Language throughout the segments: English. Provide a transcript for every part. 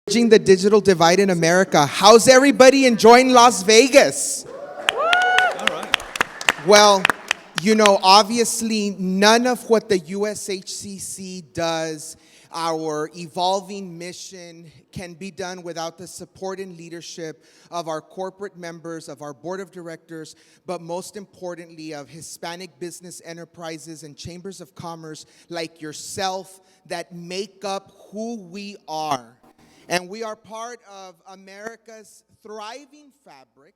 Bridging the digital divide in America. How's everybody enjoying Las Vegas? All right. Well, obviously none of what the USHCC does, our evolving mission, can be done without the support and leadership of our corporate members, of our board of directors, but most importantly of Hispanic business enterprises and chambers of commerce like yourself that make up who we are. And we are part of America's thriving fabric.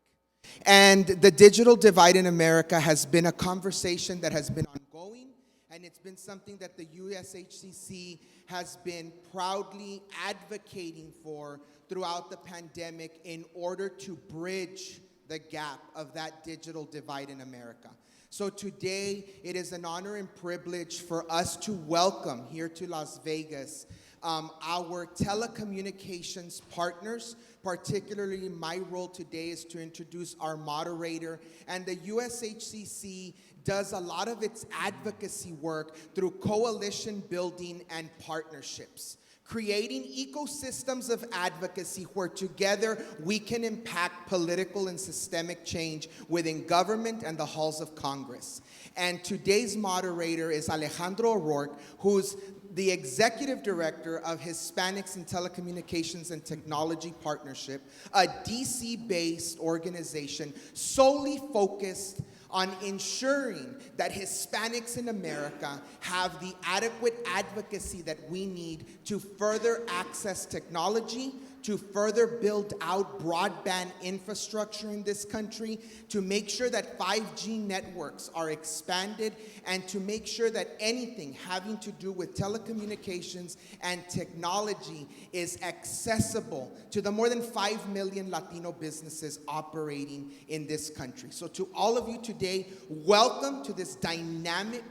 And the digital divide in America has been a conversation that has been ongoing, and it's been something that the USHCC has been proudly advocating for throughout the pandemic in order to bridge the gap of that digital divide in America. So today, it is an honor and privilege for us to welcome here to Las Vegas our telecommunications partners. Particularly, my role today is to introduce our moderator. And the USHCC does a lot of its advocacy work through coalition building and partnerships, creating ecosystems of advocacy where together we can impact political and systemic change within government and the halls of Congress. And today's moderator is Alejandro O'Rourke, who's the executive director of Hispanics in Telecommunications and Technology Partnership, a DC-based organization solely focused on ensuring that Hispanics in America have the adequate advocacy that we need to further access technology, to further build out broadband infrastructure in this country, to make sure that 5G networks are expanded, and to make sure that anything having to do with telecommunications and technology is accessible to the more than 5 million Latino businesses operating in this country. So to all of you today, welcome to this dynamic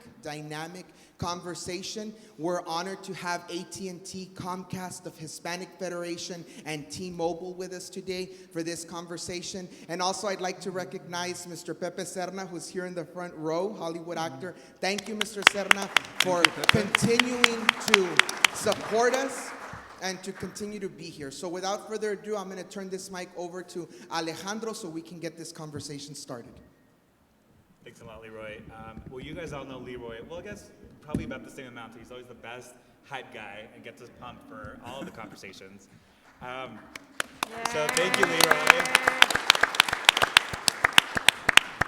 conversation. We're honored to have AT&T, Comcast, the Hispanic Federation, and T-Mobile with us today for this conversation. And also I'd like to recognize Mr. Pepe Serna, who's here in the front row, Hollywood actor. Thank you, Mr. Serna, for continuing to support us and to continue to be here. So without further ado, I'm going to turn this mic over to Alejandro so we can get this conversation started. Thanks a lot, Leroy. Well, you guys all know Leroy. Well, I guess probably about the same amount. He's always the best hype guy and gets us pumped for all of the conversations. So thank you, Leroy.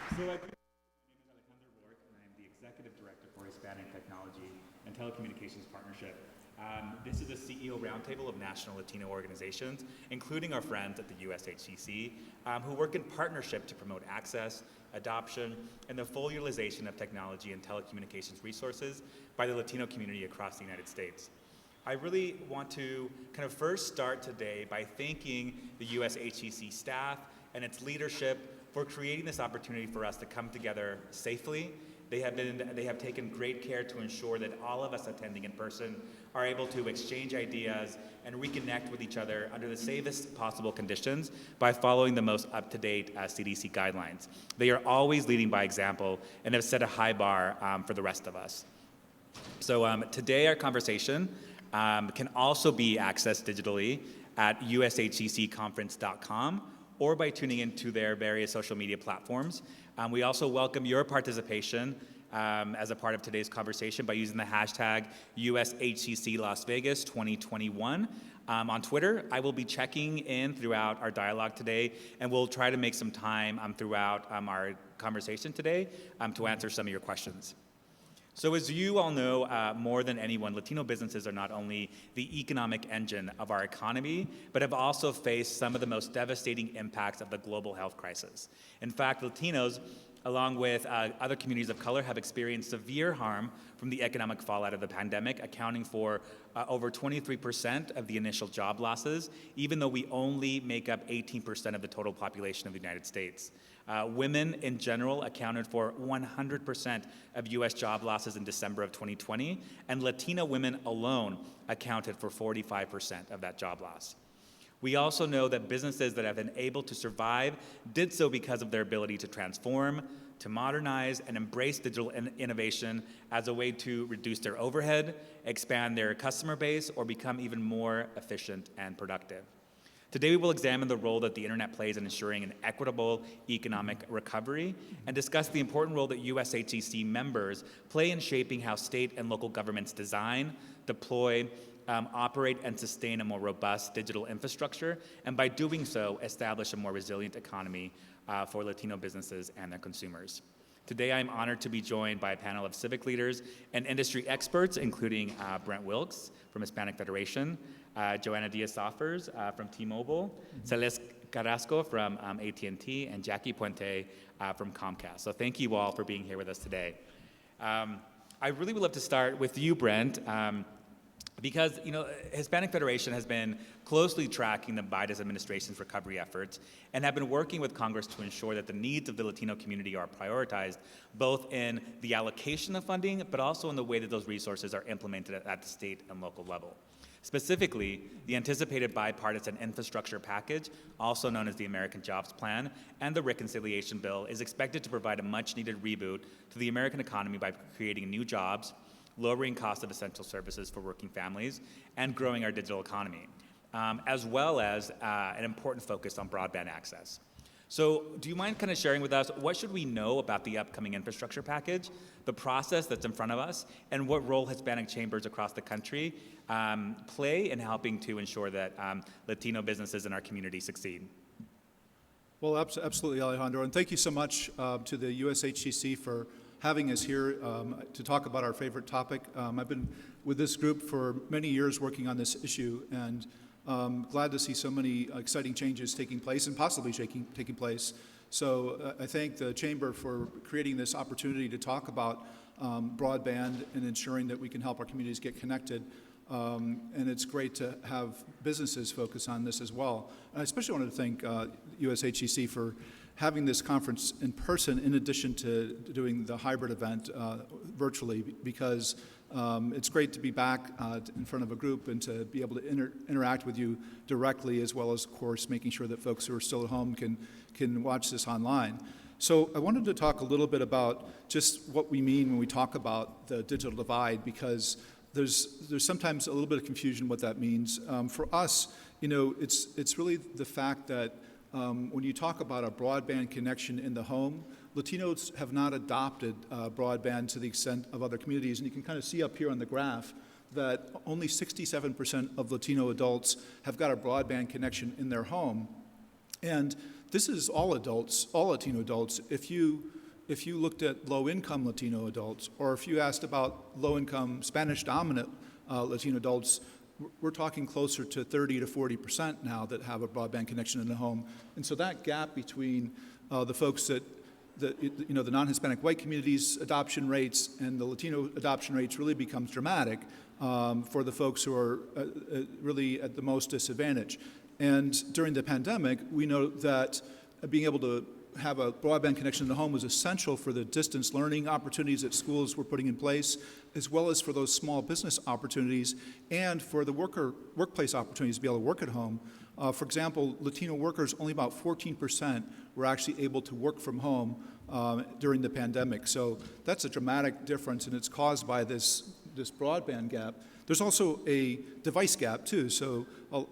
So my name is Alejandro O'Rourke, and I'm the Executive Director for Hispanic Technology and Telecommunications Partnership. This is a CEO roundtable of national Latino organizations, including our friends at the USHCC, who work in partnership to promote access, adoption, and the full utilization of technology and telecommunications resources by the Latino community across the United States. I really want to kind of first start today by thanking the USHCC staff and its leadership for creating this opportunity for us to come together safely. They have taken great care to ensure that all of us attending in person are able to exchange ideas and reconnect with each other under the safest possible conditions by following the most up-to-date CDC guidelines. They are always leading by example and have set a high bar for the rest of us. So today our conversation can also be accessed digitally at ushccconference.com or by tuning into their various social media platforms. We also welcome your participation as a part of today's conversation by using the hashtag USHCC Las Vegas 2021. On Twitter, I will be checking in throughout our dialogue today, and we'll try to make some time throughout our conversation today to answer some of your questions. So as you all know, more than anyone, Latino businesses are not only the economic engine of our economy, but have also faced some of the most devastating impacts of the global health crisis. In fact, Latinos, along with other communities of color, have experienced severe harm from the economic fallout of the pandemic, accounting for over 23% of the initial job losses, even though we only make up 18% of the total population of the United States. Women in general accounted for 100% of U.S. job losses in December of 2020, and Latina women alone accounted for 45% of that job loss. We also know that businesses that have been able to survive did so because of their ability to transform, to modernize and embrace digital innovation as a way to reduce their overhead, expand their customer base, or become even more efficient and productive. Today, we will examine the role that the internet plays in ensuring an equitable economic recovery and discuss the important role that USHCC members play in shaping how state and local governments design, deploy, operate, and sustain a more robust digital infrastructure, and by doing so, establish a more resilient economy for Latino businesses and their consumers. Today, I'm honored to be joined by a panel of civic leaders and industry experts, including Brent Wilkes from Hispanic Federation, Joanna Diaz-Soffers from T-Mobile, Celeste Carrasco from AT&T, and Jackie Puente from Comcast. So thank you all for being here with us today. I really would love to start with you, Brent, because Hispanic Federation has been closely tracking the Biden administration's recovery efforts and have been working with Congress to ensure that the needs of the Latino community are prioritized, both in the allocation of funding, but also in the way that those resources are implemented at the state and local level. Specifically, the anticipated bipartisan infrastructure package, also known as the American Jobs Plan, and the Reconciliation Bill is expected to provide a much-needed reboot to the American economy by creating new jobs, lowering costs of essential services for working families, and growing our digital economy, as well as an important focus on broadband access. So do you mind kind of sharing with us what should we know about the upcoming infrastructure package, the process that's in front of us, and what role Hispanic chambers across the country play in helping to ensure that Latino businesses in our community succeed? Well, absolutely, Alejandro, and thank you so much to the USHCC for having us here to talk about our favorite topic. I've been with this group for many years working on this issue, and glad to see so many exciting changes taking place and possibly taking place. So I thank the Chamber for creating this opportunity to talk about broadband and ensuring that we can help our communities get connected. And it's great to have businesses focus on this as well. And I especially wanted to thank USHCC for having this conference in person in addition to doing the hybrid event virtually, because it's great to be back in front of a group and to be able to interact with you directly, as well as, of course, making sure that folks who are still at home can watch this online. So I wanted to talk a little bit about just what we mean when we talk about the digital divide, because there's sometimes a little bit of confusion what that means. For us, it's really the fact that when you talk about a broadband connection in the home, Latinos have not adopted broadband to the extent of other communities. And you can kind of see up here on the graph that only 67% of Latino adults have got a broadband connection in their home. And this is all adults, all Latino adults. If you looked at low-income Latino adults, or if you asked about low-income Spanish-dominant Latino adults, we're talking closer to 30 to 40% now that have a broadband connection in the home. And so that gap between the folks the non-Hispanic white communities' adoption rates and the Latino adoption rates really becomes dramatic for the folks who are really at the most disadvantage. And during the pandemic, we know that being able to have a broadband connection in the home was essential for the distance learning opportunities that schools were putting in place, as well as for those small business opportunities and for the workplace opportunities to be able to work at home. For example, Latino workers, only about 14% were actually able to work from home during the pandemic. So that's a dramatic difference, and it's caused by this broadband gap. There's also a device gap, too. So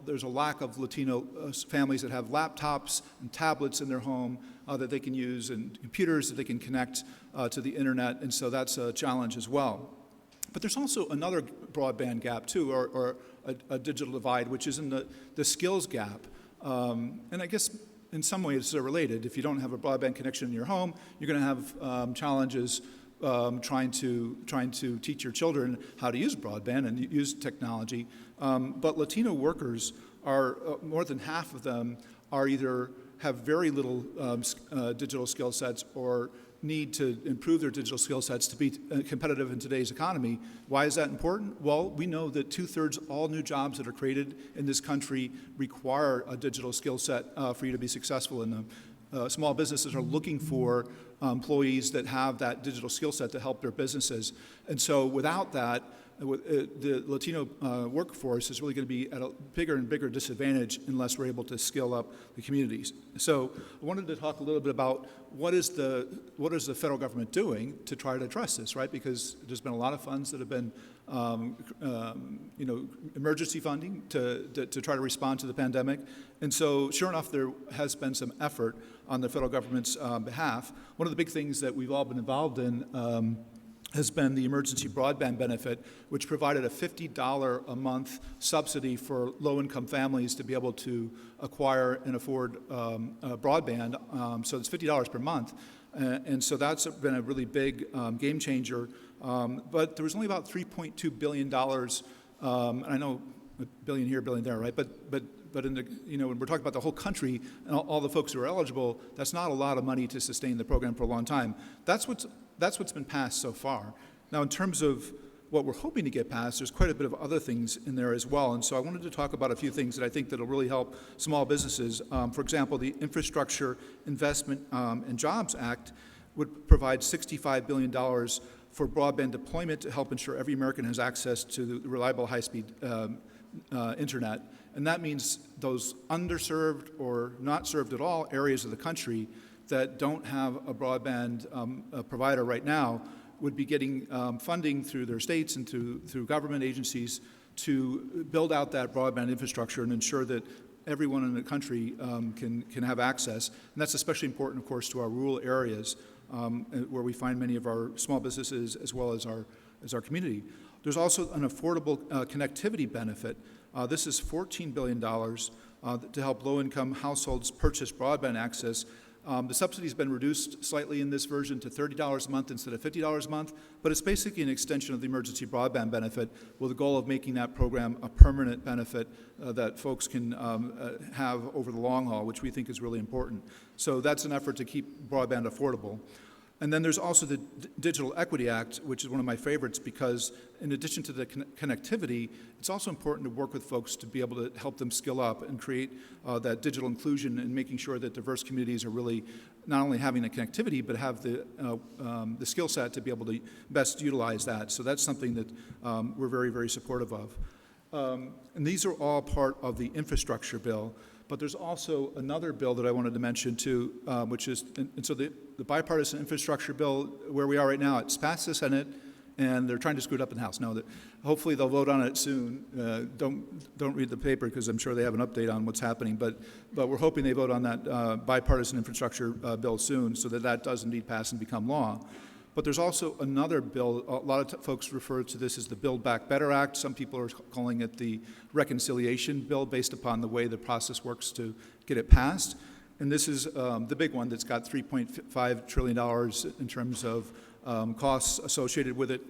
there's a lack of Latino families that have laptops and tablets in their home that they can use, and computers that they can connect to the internet, and so that's a challenge as well. But there's also another broadband gap, too, or a digital divide, which is in the skills gap. And I guess in some ways they're related. If you don't have a broadband connection in your home, you're going to have challenges trying to teach your children how to use broadband and use technology. But Latino workers are, more than half of them are either have very little digital skill sets or need to improve their digital skill sets to be competitive in today's economy. Why is that important? Well, we know that 2/3 of all new jobs that are created in this country require a digital skill set for you to be successful in them. Small businesses are looking for employees that have that digital skill set to help their businesses. And so without that, the Latino workforce is really going to be at a bigger and bigger disadvantage unless we're able to scale up the communities. So I wanted to talk a little bit about what is the federal government doing to try to address this, right? Because there's been a lot of funds that have been emergency funding to try to respond to the pandemic. And so sure enough, there has been some effort on the federal government's behalf. One of the big things that we've all been involved in has been the emergency broadband benefit, which provided a $50 a month subsidy for low-income families to be able to acquire and afford broadband. So it's $50 per month. And so that's been a really big game changer. But there was only about $3.2 billion. I know a billion here, a billion there, right? But in the, when we're talking about the whole country and all the folks who are eligible, that's not a lot of money to sustain the program for a long time. That's what's been passed so far. Now, in terms of what we're hoping to get passed, there's quite a bit of other things in there as well. And so I wanted to talk about a few things that I think that'll really help small businesses. For example, the Infrastructure Investment and Jobs Act would provide $65 billion for broadband deployment to help ensure every American has access to the reliable high-speed internet. And that means those underserved or not served at all areas of the country that don't have a broadband provider right now would be getting funding through their states and through government agencies to build out that broadband infrastructure and ensure that everyone in the country can have access. And that's especially important, of course, to our rural areas where we find many of our small businesses as well as our community. There's also an affordable connectivity benefit. This is $14 billion to help low-income households purchase broadband access. The subsidy's been reduced slightly in this version to $30 a month instead of $50 a month, but it's basically an extension of the emergency broadband benefit with the goal of making that program a permanent benefit that folks can have over the long haul, which we think is really important. So that's an effort to keep broadband affordable. And then there's also the Digital Equity Act, which is one of my favorites because in addition to the connectivity, it's also important to work with folks to be able to help them skill up and create that digital inclusion and making sure that diverse communities are really not only having the connectivity, but have the skill set to be able to best utilize that. So that's something that we're very, very supportive of. And these are all part of the infrastructure bill. But there's also another bill that I wanted to mention too, which is, and so the bipartisan infrastructure bill, where we are right now, it's passed the Senate, and they're trying to screw it up in the House. Now, hopefully they'll vote on it soon. Don't read the paper because I'm sure they have an update on what's happening. But we're hoping they vote on that bipartisan infrastructure bill soon, so that does indeed pass and become law. But there's also another bill. A lot of folks refer to this as the Build Back Better Act. Some people are calling it the reconciliation bill based upon the way the process works to get it passed. And this is the big one that's got $3.5 trillion in terms of costs associated with it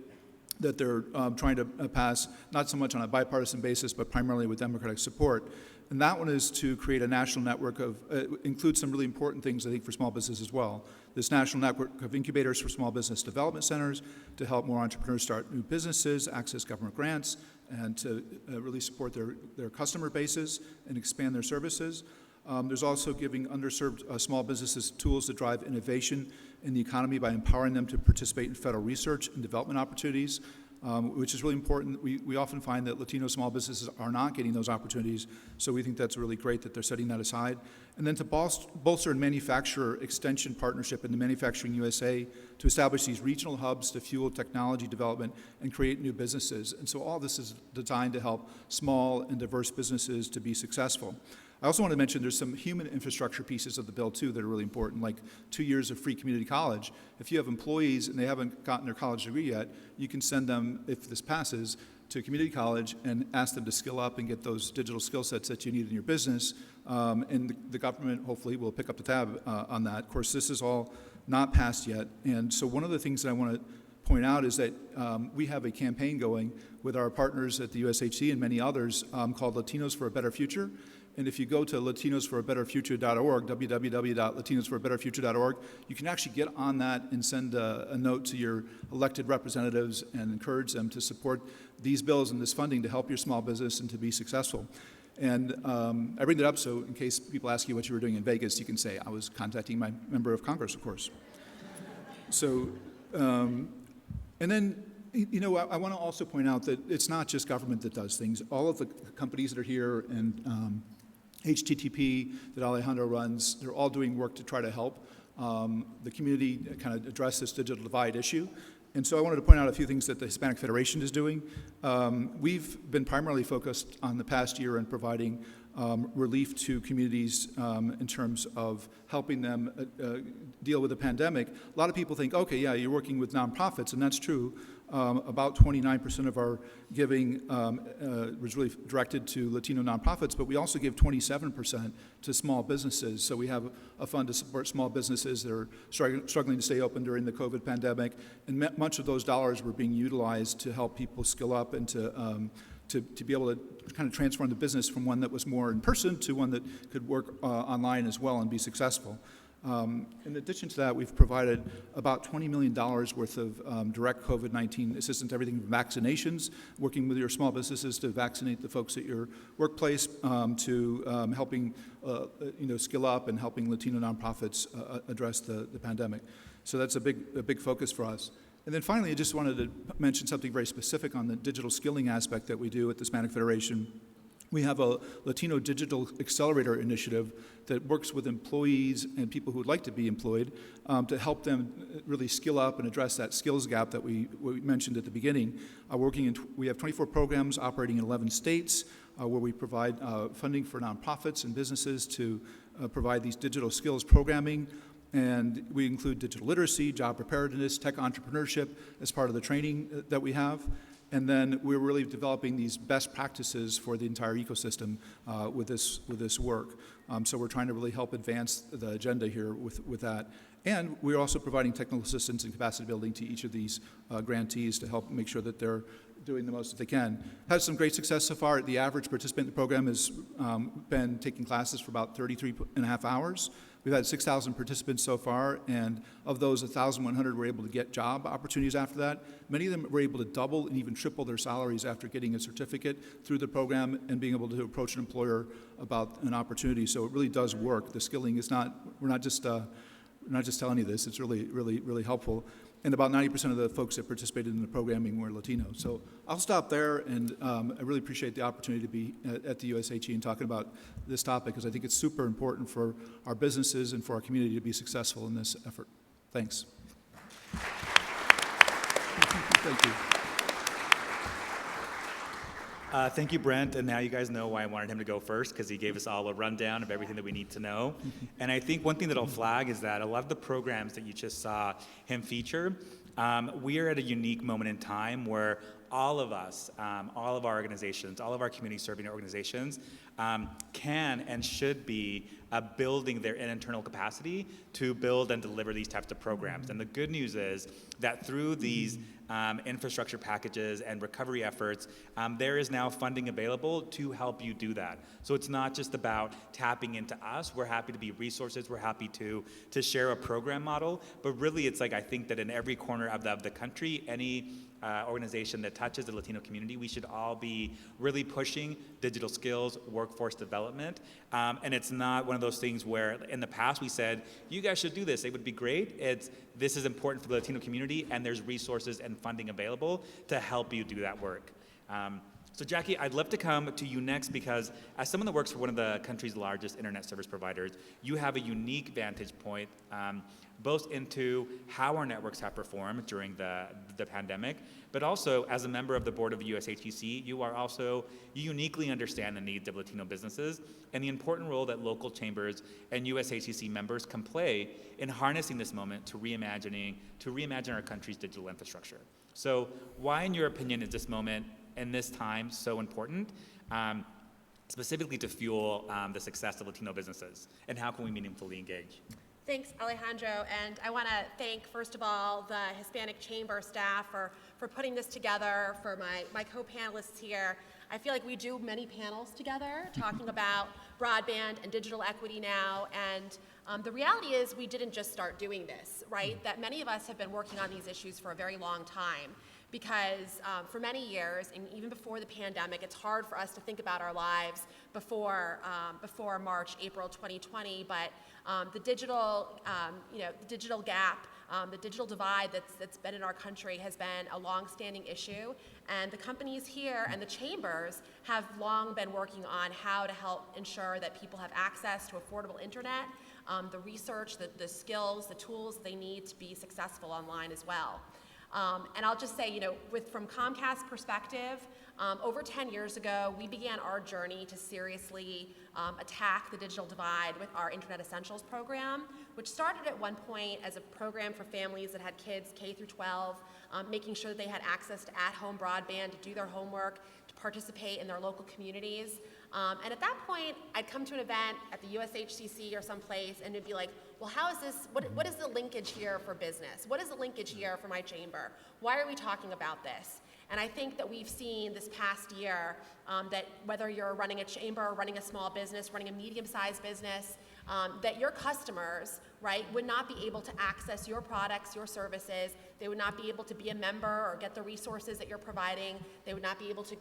that they're trying to pass, not so much on a bipartisan basis, but primarily with Democratic support. And that one is to create a national network of, includes some really important things, I think, for small business as well. This national network of incubators for small business development centers to help more entrepreneurs start new businesses, access government grants, and to really support their customer bases and expand their services. There's also giving underserved small businesses tools to drive innovation in the economy by empowering them to participate in federal research and development opportunities, which is really important. We often find that Latino small businesses are not getting those opportunities, so we think that's really great that they're setting that aside. And then to bolster a manufacturer extension partnership in the Manufacturing USA to establish these regional hubs to fuel technology development and create new businesses. And so all this is designed to help small and diverse businesses to be successful. I also want to mention there's some human infrastructure pieces of the bill, too, that are really important, like 2 years of free community college. If you have employees and they haven't gotten their college degree yet, you can send them, if this passes, to community college and ask them to skill up and get those digital skill sets that you need in your business. And the government, hopefully, will pick up the tab on that. Of course, this is all not passed yet. And so one of the things that I want to point out is that we have a campaign going with our partners at the USHCC and many others called Latinos for a Better Future. And if you go to latinosforabetterfuture.org, www.latinosforabetterfuture.org, you can actually get on that and send a note to your elected representatives and encourage them to support these bills and this funding to help your small business and to be successful. And I bring that up so in case people ask you what you were doing in Vegas, you can say, I was contacting my member of Congress, of course. So, and then You know, I want to also point out that it's not just government that does things. All of the companies that are here and HTTP that Alejandro runs, they're all doing work to try to help the community kind of address this digital divide issue. And so I wanted to point out a few things that the Hispanic Federation is doing. We've been primarily focused on the past year in providing relief to communities in terms of helping them deal with the pandemic. A lot of people think, okay, yeah, you're working with nonprofits, and that's true. About 29% of our giving was really directed to Latino nonprofits, but we also give 27% to small businesses. So we have a fund to support small businesses that are struggling to stay open during the COVID pandemic, and much of those dollars were being utilized to help people skill up and to be able to kind of transform the business from one that was more in person to one that could work online as well and be successful. In addition to that, we've provided about $20 million worth of direct COVID-19 assistance, everything from vaccinations, working with your small businesses to vaccinate the folks at your workplace, to helping skill up and helping Latino nonprofits address the pandemic. So that's a big focus for us. And then finally, I just wanted to mention something very specific on the digital skilling aspect that we do at the Hispanic Federation. We have a Latino Digital Accelerator initiative that works with employees and people who would like to be employed to help them really skill up and address that skills gap that we mentioned at the beginning. We have 24 programs operating in 11 states where we provide funding for nonprofits and businesses to provide these digital skills programming. And we include digital literacy, job preparedness, tech entrepreneurship as part of the training that we have. And then we're really developing these best practices for the entire ecosystem with this work. So we're trying to really help advance the agenda here with that. And we're also providing technical assistance and capacity building to each of these grantees to help make sure that they're doing the most that they can. Had some great success so far. The average participant in the program has been taking classes for about 33 and a half hours. We've had 6,000 participants so far, and of those, 1,100 were able to get job opportunities after that. Many of them were able to double and even triple their salaries after getting a certificate through the program and being able to approach an employer about an opportunity. So it really does work. The skilling is we're not just telling you this, it's really helpful. And about 90% of the folks that participated in the programming were Latino. So I'll stop there, and I really appreciate the opportunity to be at the USHE and talking about this topic, because I think it's super important for our businesses and for our community to be successful in this effort. Thanks. Thank you. Thank you, Brent, and now you guys know why I wanted him to go first, because he gave us all a rundown of everything that we need to know. And I think one thing that I'll flag is that a lot of the programs that you just saw him feature, we are at a unique moment in time where all of us, all of our organizations, all of our community-serving organizations can and should be building their internal capacity to build and deliver these types of programs. And the good news is that through these infrastructure packages and recovery efforts, there is now funding available to help you do that. So it's not just about tapping into us. We're happy to be resources. We're happy to share a program model. But really, it's like I think that in every corner of the country, any organization that touches the Latino community, we should all be really pushing digital skills, workforce development. And it's not one of those things where in the past we said, you guys should do this, it would be great. This is important for the Latino community, and there's resources and funding available to help you do that work. So Jackie, I'd love to come to you next, because as someone that works for one of the country's largest internet service providers, you have a unique vantage point both into how our networks have performed during the pandemic, but also as a member of the board of the USHCC, you uniquely understand the needs of Latino businesses and the important role that local chambers and USHCC members can play in harnessing this moment to reimagine our country's digital infrastructure. So why, in your opinion, is this moment and this time so important, specifically to fuel the success of Latino businesses, and how can we meaningfully engage? Thanks, Alejandro, and I want to thank, first of all, the Hispanic Chamber staff for putting this together, for my co-panelists here. I feel like we do many panels together talking about broadband and digital equity now, and the reality is we didn't just start doing this, right? That many of us have been working on these issues for a very long time, because for many years, and even before the pandemic, it's hard for us to think about our lives before March, April 2020, but the digital gap The digital divide that's been in our country has been a long-standing issue, and the companies here and the chambers have long been working on how to help ensure that people have access to affordable internet, the research, the skills, the tools they need to be successful online as well. And I'll just say, from Comcast's perspective, over 10 years ago, we began our journey to seriously attack the digital divide with our Internet Essentials program, which started at one point as a program for families that had kids K through 12, making sure that they had access to at-home broadband to do their homework, to participate in their local communities. And at that point, I'd come to an event at the USHCC or someplace, and it'd be like, well, how is this, what is the linkage here for business? What is the linkage here for my chamber? Why are we talking about this? And I think that we've seen this past year that whether you're running a chamber, running a small business, running a medium-sized business, that your customers, right, would not be able to access your products, your services. They would not be able to be a member or get the resources that you're providing. They would not be able to,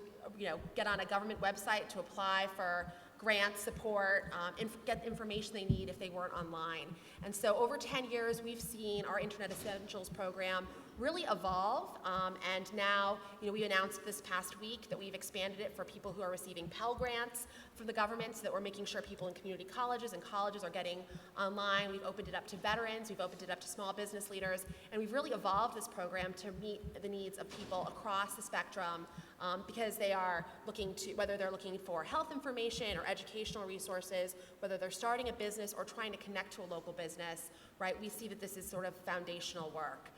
get on a government website to apply for grant support, get the information they need if they weren't online. And so over 10 years, we've seen our Internet Essentials program really evolve, and now, we announced this past week that we've expanded it for people who are receiving Pell Grants from the government, so that we're making sure people in community colleges and colleges are getting online. We've opened it up to veterans, we've opened it up to small business leaders, and we've really evolved this program to meet the needs of people across the spectrum, because they are looking to, whether they're looking for health information or educational resources, whether they're starting a business or trying to connect to a local business, right? We see that this is sort of foundational work.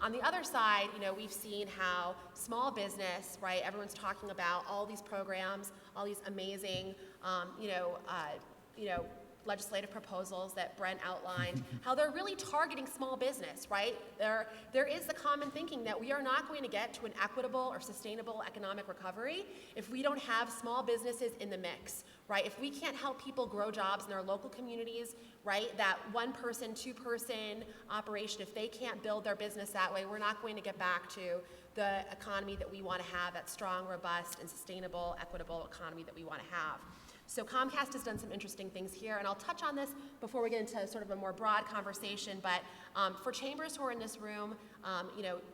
On the other side, we've seen how small business, right? Everyone's talking about all these programs, all these amazing, legislative proposals that Brent outlined, how they're really targeting small business, right? There is the common thinking that we are not going to get to an equitable or sustainable economic recovery if we don't have small businesses in the mix, right? If we can't help people grow jobs in their local communities, right? That one-person, two-person operation, if they can't build their business that way, we're not going to get back to the economy that we want to have, that strong, robust, and sustainable, equitable economy that we want to have. So Comcast has done some interesting things here, and I'll touch on this before we get into sort of a more broad conversation, but for chambers who are in this room,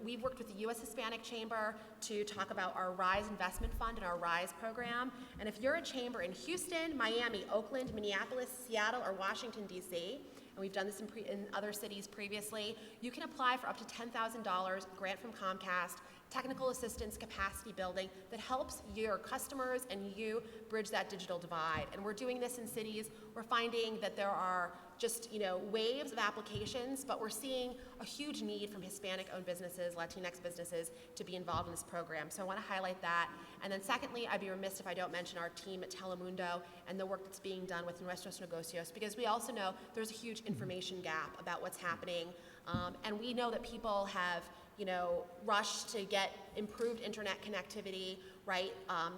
we've worked with the U.S. Hispanic Chamber to talk about our RISE investment fund and our RISE program, and if you're a chamber in Houston, Miami, Oakland, Minneapolis, Seattle, or Washington, D.C., and we've done this in other cities previously, you can apply for up to $10,000 grant from Comcast, technical assistance, capacity building that helps your customers and you bridge that digital divide. And we're doing this in cities. We're finding that there are just waves of applications, but we're seeing a huge need from Hispanic-owned businesses, Latinx businesses to be involved in this program. So I want to highlight that. And then secondly, I'd be remiss if I don't mention our team at Telemundo and the work that's being done with Nuestros Negocios, because we also know there's a huge information gap about what's happening. And we know that people have rush to get improved internet connectivity, right,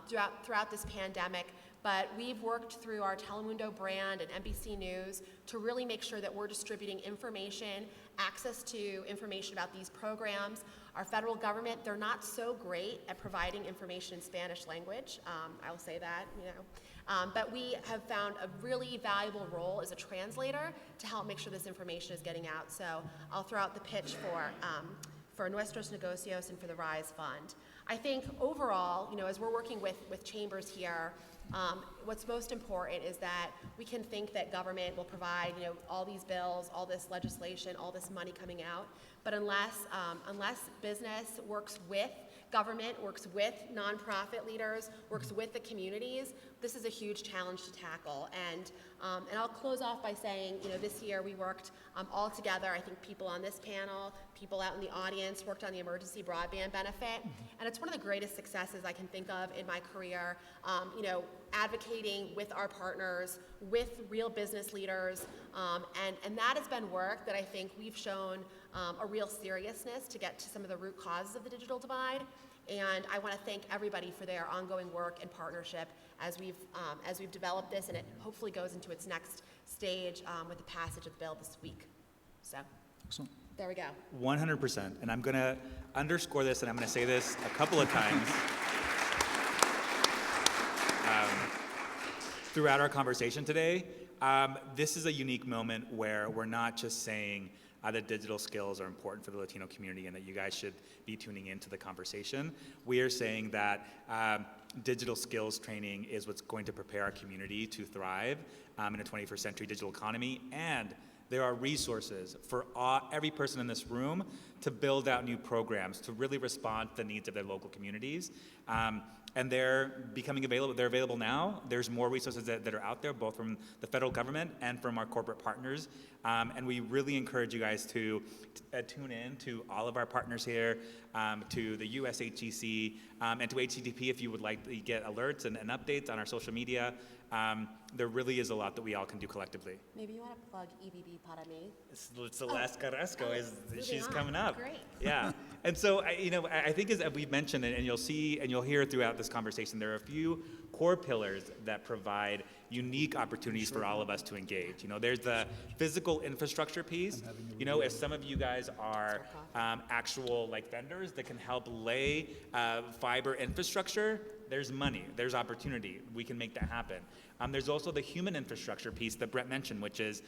throughout this pandemic. But we've worked through our Telemundo brand and NBC News to really make sure that we're distributing information, access to information about these programs. Our federal government, they're not so great at providing information in Spanish language. I'll say that, but we have found a really valuable role as a translator to help make sure this information is getting out. So I'll throw out the pitch for Nuestros Negocios and for the RISE Fund. I think overall, as we're working with chambers here, what's most important is that we can think that government will provide, all these bills, all this legislation, all this money coming out, but unless business works with government, works with nonprofit leaders, works with the communities, this is a huge challenge to tackle. And I'll close off by saying, this year we worked all together. I think people on this panel, people out in the audience worked on the emergency broadband benefit. And it's one of the greatest successes I can think of in my career, advocating with our partners, with real business leaders. And that has been work that I think we've shown a real seriousness to get to some of the root causes of the digital divide. And I want to thank everybody for their ongoing work and partnership as we've developed this, and it hopefully goes into its next stage with the passage of the bill this week. So, Excellent. There we go. 100%. And I'm going to underscore this, and I'm going to say this a couple of times throughout our conversation today. This is a unique moment where we're not just saying that digital skills are important for the Latino community and that you guys should be tuning into the conversation. We are saying that digital skills training is what's going to prepare our community to thrive in a 21st century digital economy, and there are resources for every person in this room to build out new programs to really respond to the needs of their local communities. And they're becoming available. They're available now. There's more resources that are out there, both from the federal government and from our corporate partners. And we really encourage you guys to tune in to all of our partners here, to the USHCC, and to HTTP if you would like to get alerts and updates on our social media. There really is a lot that we all can do collectively. Maybe you want to plug EBB para mí? Celeste Carrasco she's on. coming up. Great. Yeah, and so I think as we've mentioned, and you'll see and you'll hear throughout this conversation, there are a few core pillars that provide unique opportunities for all of us to engage. There's the physical infrastructure piece. If some of you guys are actual vendors that can help lay fiber infrastructure, there's money, there's opportunity. We can make that happen. There's also the human infrastructure piece that Brett mentioned, which is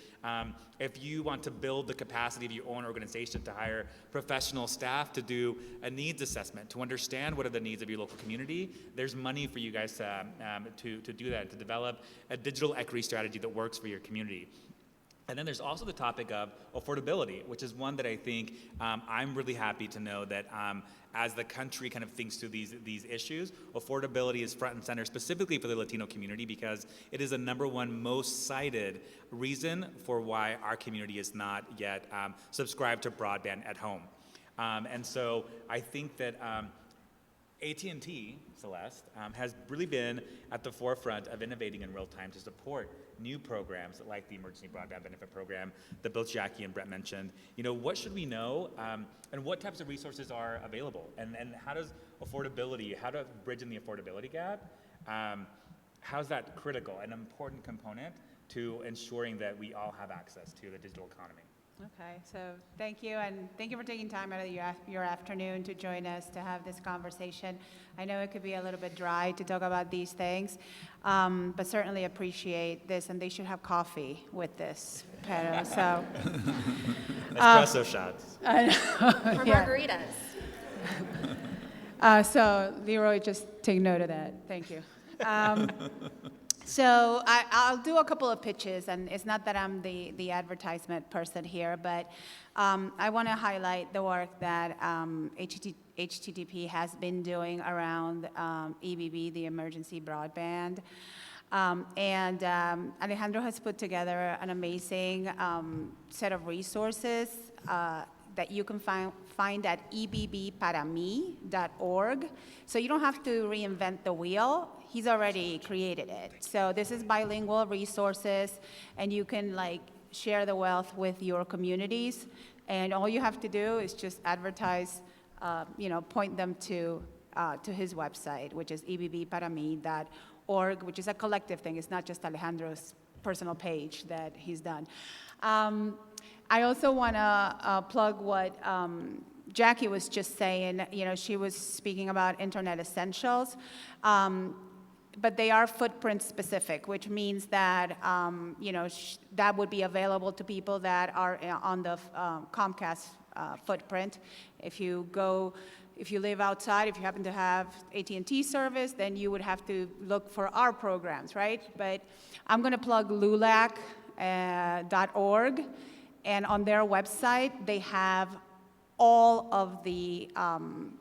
if you want to build the capacity of your own organization to hire professional staff to do a needs assessment, to understand what are the needs of your local community, there's money for you guys to do that, to develop a digital equity strategy that works for your community. And then there's also the topic of affordability, which is one that I think I'm really happy to know that as the country kind of thinks through these issues, affordability is front and center specifically for the Latino community because it is the #1 most cited reason for why our community is not yet subscribed to broadband at home. And so I think that AT&T, Celeste, has really been at the forefront of innovating in real time to support new programs like the Emergency Broadband Benefit Program that both Jackie and Brett mentioned. What should we know and what types of resources are available? And how does affordability, how to bridge in the affordability gap, how's that critical, an important component to ensuring that we all have access to the digital economy? Okay, so thank you, and thank you for taking time out of your afternoon to join us to have this conversation. I know it could be a little bit dry to talk about these things, but certainly appreciate this, and they should have coffee with this panel. So, Espresso shots. Or Yeah. margaritas. So Leroy, just take note of that. Thank you. So I'll do a couple of pitches, and it's not that I'm the advertisement person here, but I want to highlight the work that HTTP has been doing around EBB, the emergency broadband. And Alejandro has put together an amazing set of resources that you can find at ebbparami.org. So you don't have to reinvent the wheel. He's already created it. So this is bilingual resources, and you can share the wealth with your communities. And all you have to do is just advertise, point them to his website, which is ebbparami.org, which is a collective thing. It's not just Alejandro's personal page that he's done. I also want to plug what Jackie was just saying. She was speaking about Internet Essentials, but they are footprint specific, which means that that would be available to people that are on the Comcast footprint. If you live outside, if you happen to have AT&T service, then you would have to look for our programs, right? But I'm going to plug LULAC.org. And on their website, they have all of the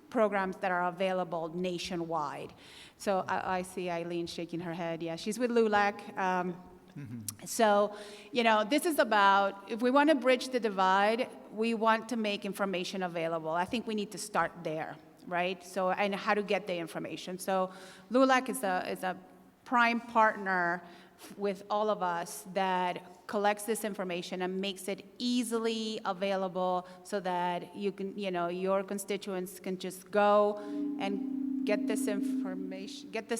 programs that are available nationwide. So I see Eileen shaking her head. Yeah, she's with LULAC. So, this is about, if we want to bridge the divide, we want to make information available. I think we need to start there, right? So, and how to get the information. So LULAC is a prime partner with all of us that collects this information and makes it easily available so that you can, your constituents can just go and get this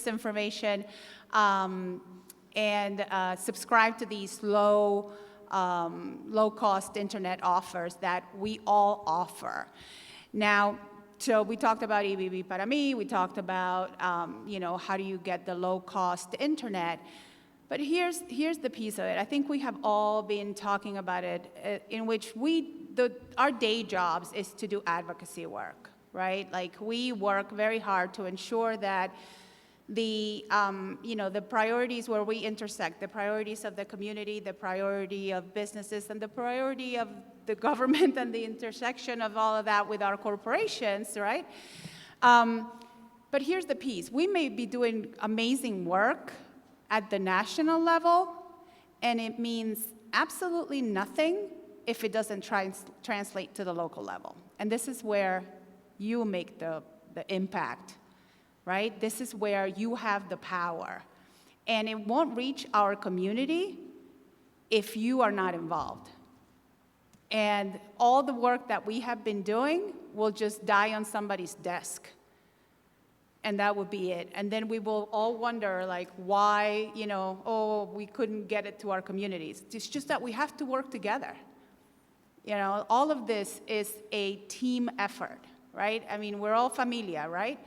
information, and subscribe to these low-cost internet offers that we all offer. Now, so we talked about EBB para mí. We talked about, how do you get the low-cost internet. But here's the piece of it. I think we have all been talking about it, in which we our day jobs is to do advocacy work, right? Like, we work very hard to ensure that the priorities where we intersect, the priorities of the community, the priority of businesses, and the priority of the government, and the intersection of all of that with our corporations, right? But here's the piece. We may be doing amazing work at the national level, and it means absolutely nothing if it doesn't translate to the local level. And this is where you make the impact, right? This is where you have the power. And it won't reach our community if you are not involved. And all the work that we have been doing will just die on somebody's desk. And that would be it. And then we will all wonder, like, why, we couldn't get it to our communities. It's just that we have to work together. All of this is a team effort, right? I mean, we're all familia, right?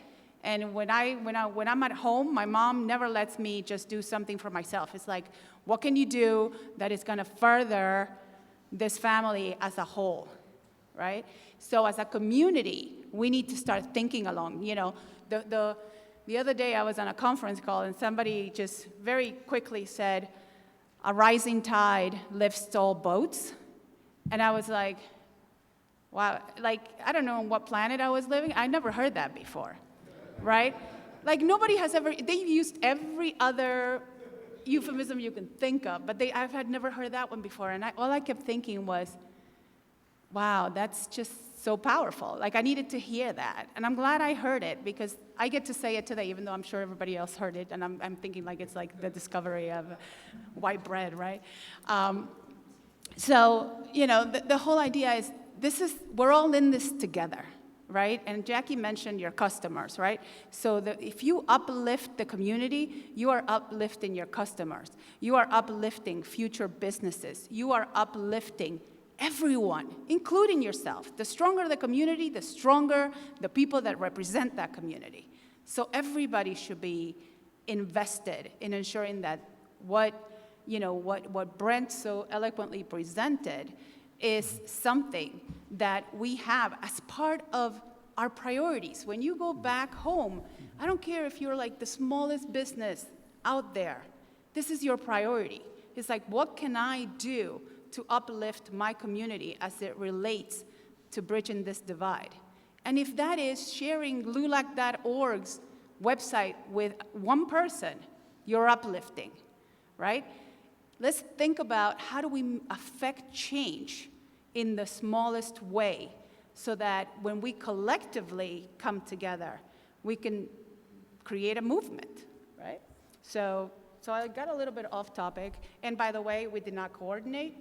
And when I'm at home, my mom never lets me just do something for myself. It's like, what can you do that is going to further this family as a whole, right? So as a community, we need to start thinking along. The other day I was on a conference call, and somebody just very quickly said, "A rising tide lifts all boats." And I was like, wow, like, I don't know on what planet I was living. I never heard that before, right? Like, nobody has ever, they've used every other euphemism you can think of, but I've had never heard that one before. And all I kept thinking was, wow, that's just so powerful. Like, I needed to hear that. And I'm glad I heard it, because I get to say it today, even though I'm sure everybody else heard it. And I'm thinking like it's like the discovery of white bread, right? So, the whole idea is we're all in this together, right? And Jackie mentioned your customers, right? So if you uplift the community, you are uplifting your customers. You are uplifting future businesses. You are uplifting everyone, including yourself. The stronger the community, the stronger the people that represent that community. So everybody should be invested in ensuring that what Brent so eloquently presented is something that we have as part of our priorities. When you go back home, I don't care if you're like the smallest business out there, this is your priority. It's like, what can I do to uplift my community as it relates to bridging this divide? And if that is sharing LULAC.org's website with one person, you're uplifting, right? Let's think about, how do we affect change in the smallest way, so that when we collectively come together, we can create a movement, right? So I got a little bit off topic. And by the way, we did not coordinate.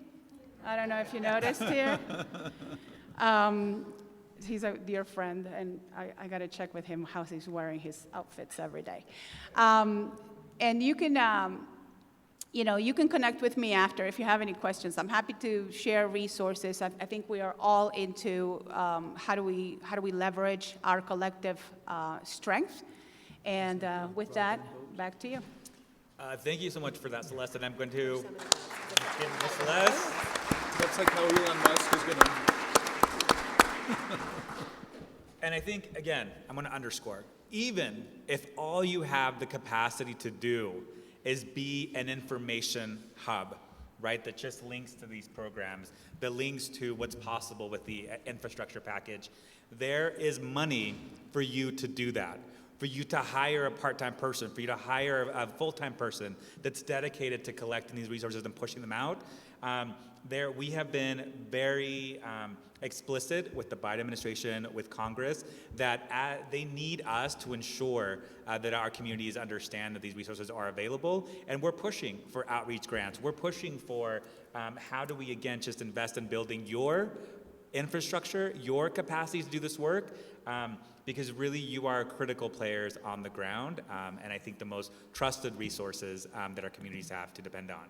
I don't know if you noticed here. He's a dear friend, and I got to check with him how he's wearing his outfits every day. And you can, you can connect with me after if you have any questions. I'm happy to share resources. I think we are all into how do we leverage our collective strength. And with that, back to you. Thank you so much for that, Celeste. And I'm going to give Ms. Celeste. That's like how Elon Musk is going to... And I think, again, I'm going to underscore, even if all you have the capacity to do is be an information hub, right, that just links to these programs, that links to what's possible with the infrastructure package, there is money for you to do that, for you to hire a part-time person, for you to hire a full-time person that's dedicated to collecting these resources and pushing them out. We have been very explicit with the Biden administration, with Congress, that they need us to ensure that our communities understand that these resources are available, and we're pushing for outreach grants. We're pushing for how do we, again, just invest in building your infrastructure, your capacity to do this work, because really you are critical players on the ground, and I think the most trusted resources that our communities have to depend on.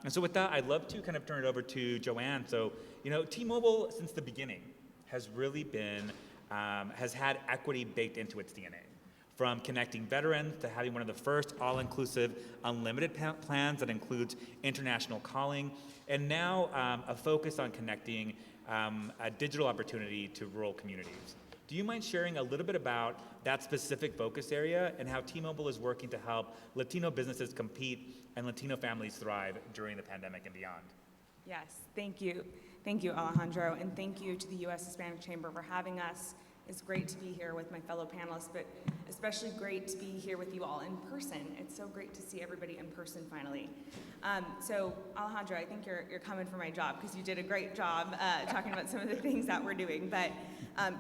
And so with that, I'd love to kind of turn it over to Joanne. So, T-Mobile, since the beginning, has really been, has had equity baked into its DNA. From connecting veterans to having one of the first all-inclusive unlimited plans that includes international calling, and now a focus on connecting a digital opportunity to rural communities. Do you mind sharing a little bit about that specific focus area and how T-Mobile is working to help Latino businesses compete and Latino families thrive during the pandemic and beyond? Yes, thank you. Thank you, Alejandro, and thank you to the U.S. Hispanic Chamber for having us. It's great to be here with my fellow panelists, but especially great to be here with you all in person. It's so great to see everybody in person finally. So, Alejandro, I think you're coming for my job because you did a great job talking about some of the things that we're doing. But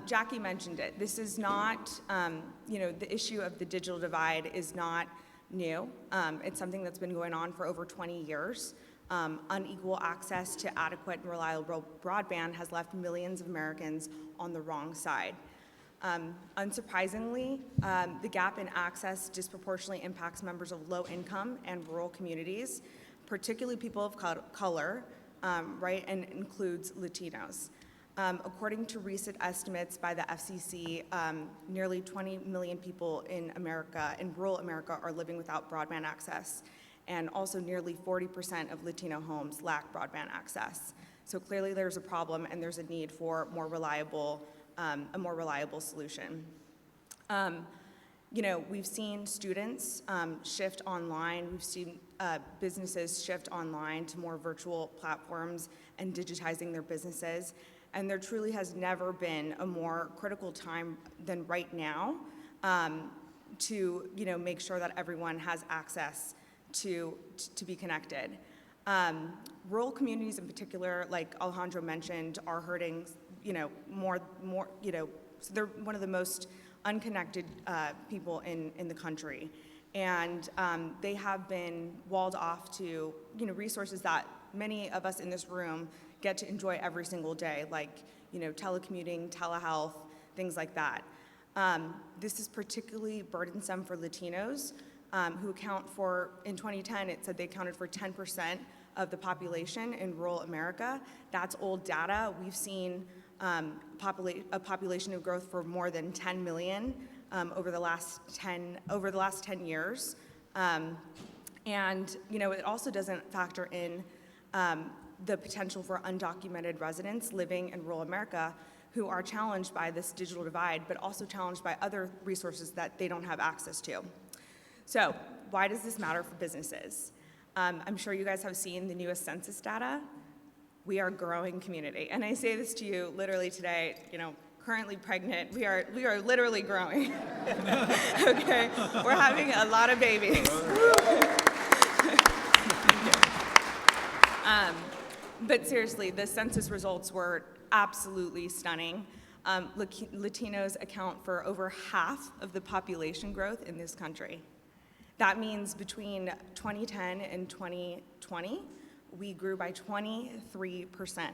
Jackie mentioned it. This is not, the issue of the digital divide is not new. It's something that's been going on for over 20 years. Unequal access to adequate and reliable broadband has left millions of Americans on the wrong side. Unsurprisingly, the gap in access disproportionately impacts members of low-income and rural communities, particularly people of color, right, and includes Latinos. According to recent estimates by the FCC, nearly 20 million people in America, in rural America, are living without broadband access, and also nearly 40% of Latino homes lack broadband access. So clearly there's a problem and there's a need for a more reliable solution. We've seen students shift online. We've seen businesses shift online to more virtual platforms and digitizing their businesses. And there truly has never been a more critical time than right now to make sure that everyone has access to be connected. Rural communities in particular, like Alejandro mentioned, are hurting, so they're one of the most unconnected people in the country. And they have been walled off to, resources that many of us in this room get to enjoy every single day, like, telecommuting, telehealth, things like that. This is particularly burdensome for Latinos, who account for, in 2010, it said they accounted for 10% of the population in rural America. That's old data. We've seen a population of growth for more than 10 million over the last 10 years. And it also doesn't factor in the potential for undocumented residents living in rural America who are challenged by this digital divide, but also challenged by other resources that they don't have access to. So why does this matter for businesses? I'm sure you guys have seen the newest census data. We are a growing community. And I say this to you literally today, currently pregnant. We are literally growing. Okay? We're having a lot of babies. But seriously, the census results were absolutely stunning. Latinos account for over half of the population growth in this country. That means between 2010 and 2020, we grew by 23%,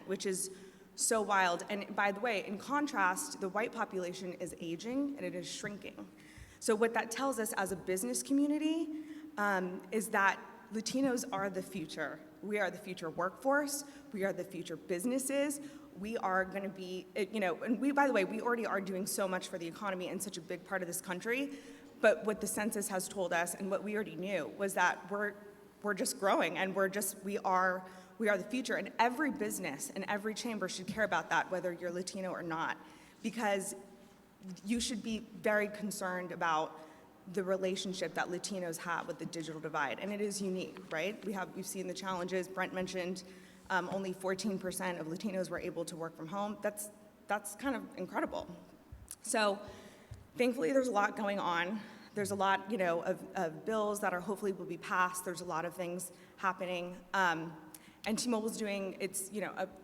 which is so wild. And by the way, in contrast, the white population is aging and it is shrinking. So what that tells us as a business community is that Latinos are the future. We are the future workforce. We are the future businesses. We are going to be, and we, by the way, we already are doing so much for the economy and such a big part of this country. But what the census has told us, and what we already knew, was that we're just growing, and we are the future. And every business and every chamber should care about that, whether you're Latino or not, because you should be very concerned about the relationship that Latinos have with the digital divide, and it is unique, right? We've seen the challenges. Brent mentioned only 14% of Latinos were able to work from home. That's kind of incredible. So thankfully, there's a lot going on. There's a lot, of bills that hopefully will be passed. There's a lot of things happening. And T-Mobile's doing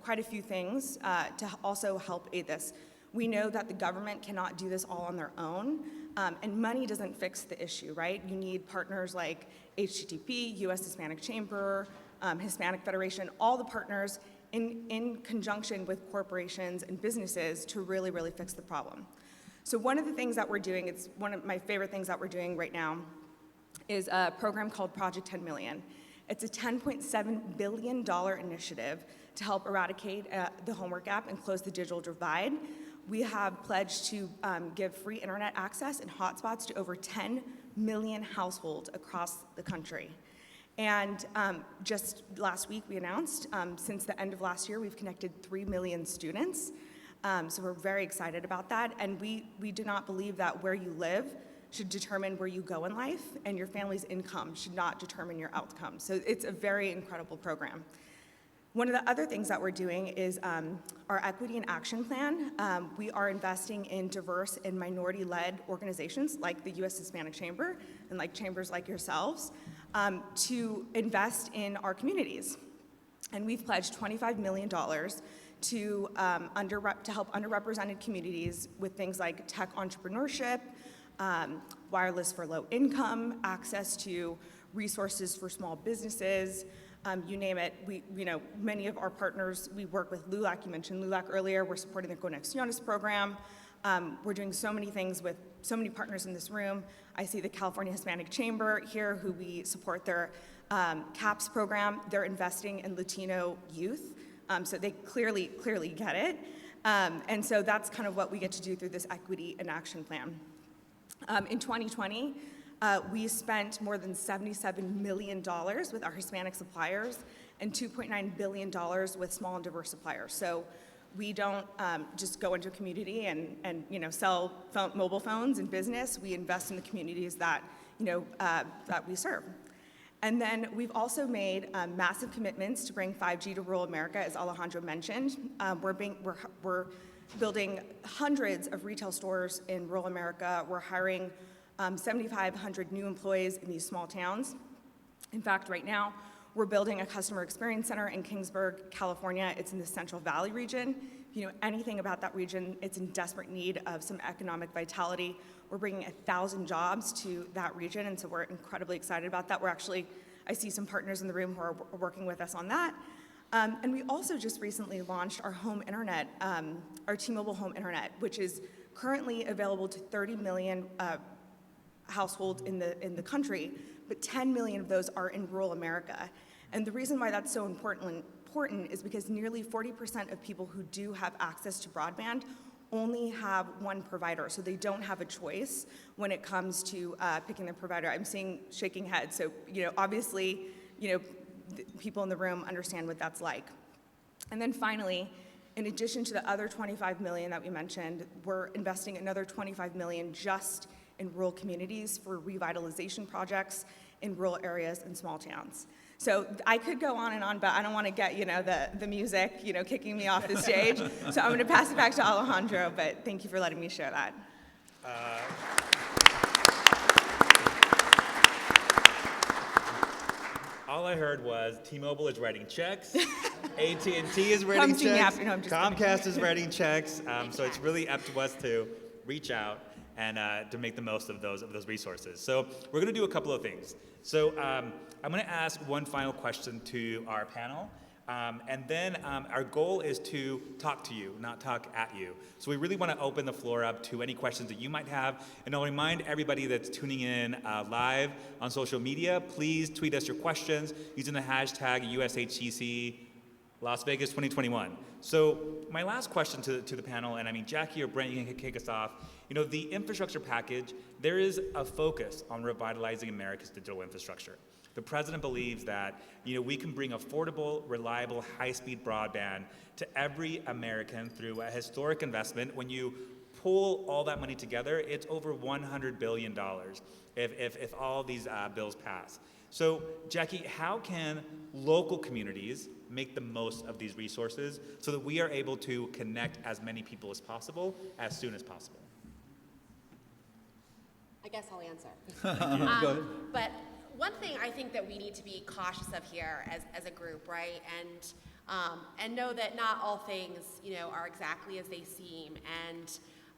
quite a few things to also help aid this. We know that the government cannot do this all on their own, and money doesn't fix the issue, right? You need partners like HTTP, U.S. Hispanic Chamber, Hispanic Federation, all the partners in conjunction with corporations and businesses to really, really fix the problem. So one of the things that we're doing, it's one of my favorite things that we're doing right now, is a program called Project 10 Million. It's a $10.7 billion initiative to help eradicate the homework gap and close the digital divide. We have pledged to give free internet access and hotspots to over 10 million households across the country. And just last week, we announced, since the end of last year, we've connected 3 million students. So we're very excited about that. And we do not believe that where you live should determine where you go in life, and your family's income should not determine your outcome. So it's a very incredible program. One of the other things that we're doing is our Equity in Action Plan. We are investing in diverse and minority-led organizations like the U.S. Hispanic Chamber and like chambers like yourselves to invest in our communities. And we've pledged $25 million to help underrepresented communities with things like tech entrepreneurship, wireless for low income, access to resources for small businesses, you name it. Many of our partners, we work with LULAC. You mentioned LULAC earlier. We're supporting the Conexiones program. We're doing so many things with so many partners in this room. I see the California Hispanic Chamber here, who we support their CAPS program. They're investing in Latino youth, so they clearly get it. And so that's kind of what we get to do through this Equity in Action Plan. In 2020, we spent more than $77 million with our Hispanic suppliers and $2.9 billion with small and diverse suppliers. So we don't just go into a community and sell mobile phones and business. We invest in the communities that that we serve. And then we've also made massive commitments to bring 5G to rural America, as Alejandro mentioned. We're building hundreds of retail stores in rural America. We're hiring 7,500 new employees in these small towns. In fact, right now, we're building a customer experience center in Kingsburg, California. It's in the Central Valley region. If you know anything about that region, it's in desperate need of some economic vitality. We're bringing 1,000 jobs to that region, and so we're incredibly excited about that. I see some partners in the room who are working with us on that. And we also just recently launched our home internet, our T-Mobile home internet, which is currently available to 30 million households in the country, but 10 million of those are in rural America. And the reason why that's so important is because nearly 40% of people who do have access to broadband only have one provider, so they don't have a choice when it comes to picking their provider. I'm seeing shaking heads, so obviously, people in the room understand what that's like. And then finally, in addition to the other $25 million that we mentioned, we're investing another $25 million just in rural communities for revitalization projects in rural areas and small towns. So I could go on and on, but I don't want to get the music kicking me off the stage. So I'm going to pass it back to Alejandro, but thank you for letting me share that. All I heard was T-Mobile is writing checks, AT&T is writing checks, Comcast is writing checks. So it's really up to us to reach out and to make the most of those resources. So we're going to do a couple of things. So I'm going to ask one final question to our panel. And then our goal is to talk to you, not talk at you. So we really want to open the floor up to any questions that you might have. And I'll remind everybody that's tuning in live on social media, please tweet us your questions using the hashtag USHCC Las Vegas 2021. So my last question to the panel, and Jackie or Brent, you can kick us off. The infrastructure package, there is a focus on revitalizing America's digital infrastructure. The president believes that we can bring affordable, reliable, high-speed broadband to every American through a historic investment. When you pull all that money together, it's over $100 billion if all these bills pass. So, Jackie, how can local communities make the most of these resources so that we are able to connect as many people as possible as soon as possible? I guess I'll answer. Go ahead. But one thing I think that we need to be cautious of here as a group, right? And know that not all things, are exactly as they seem.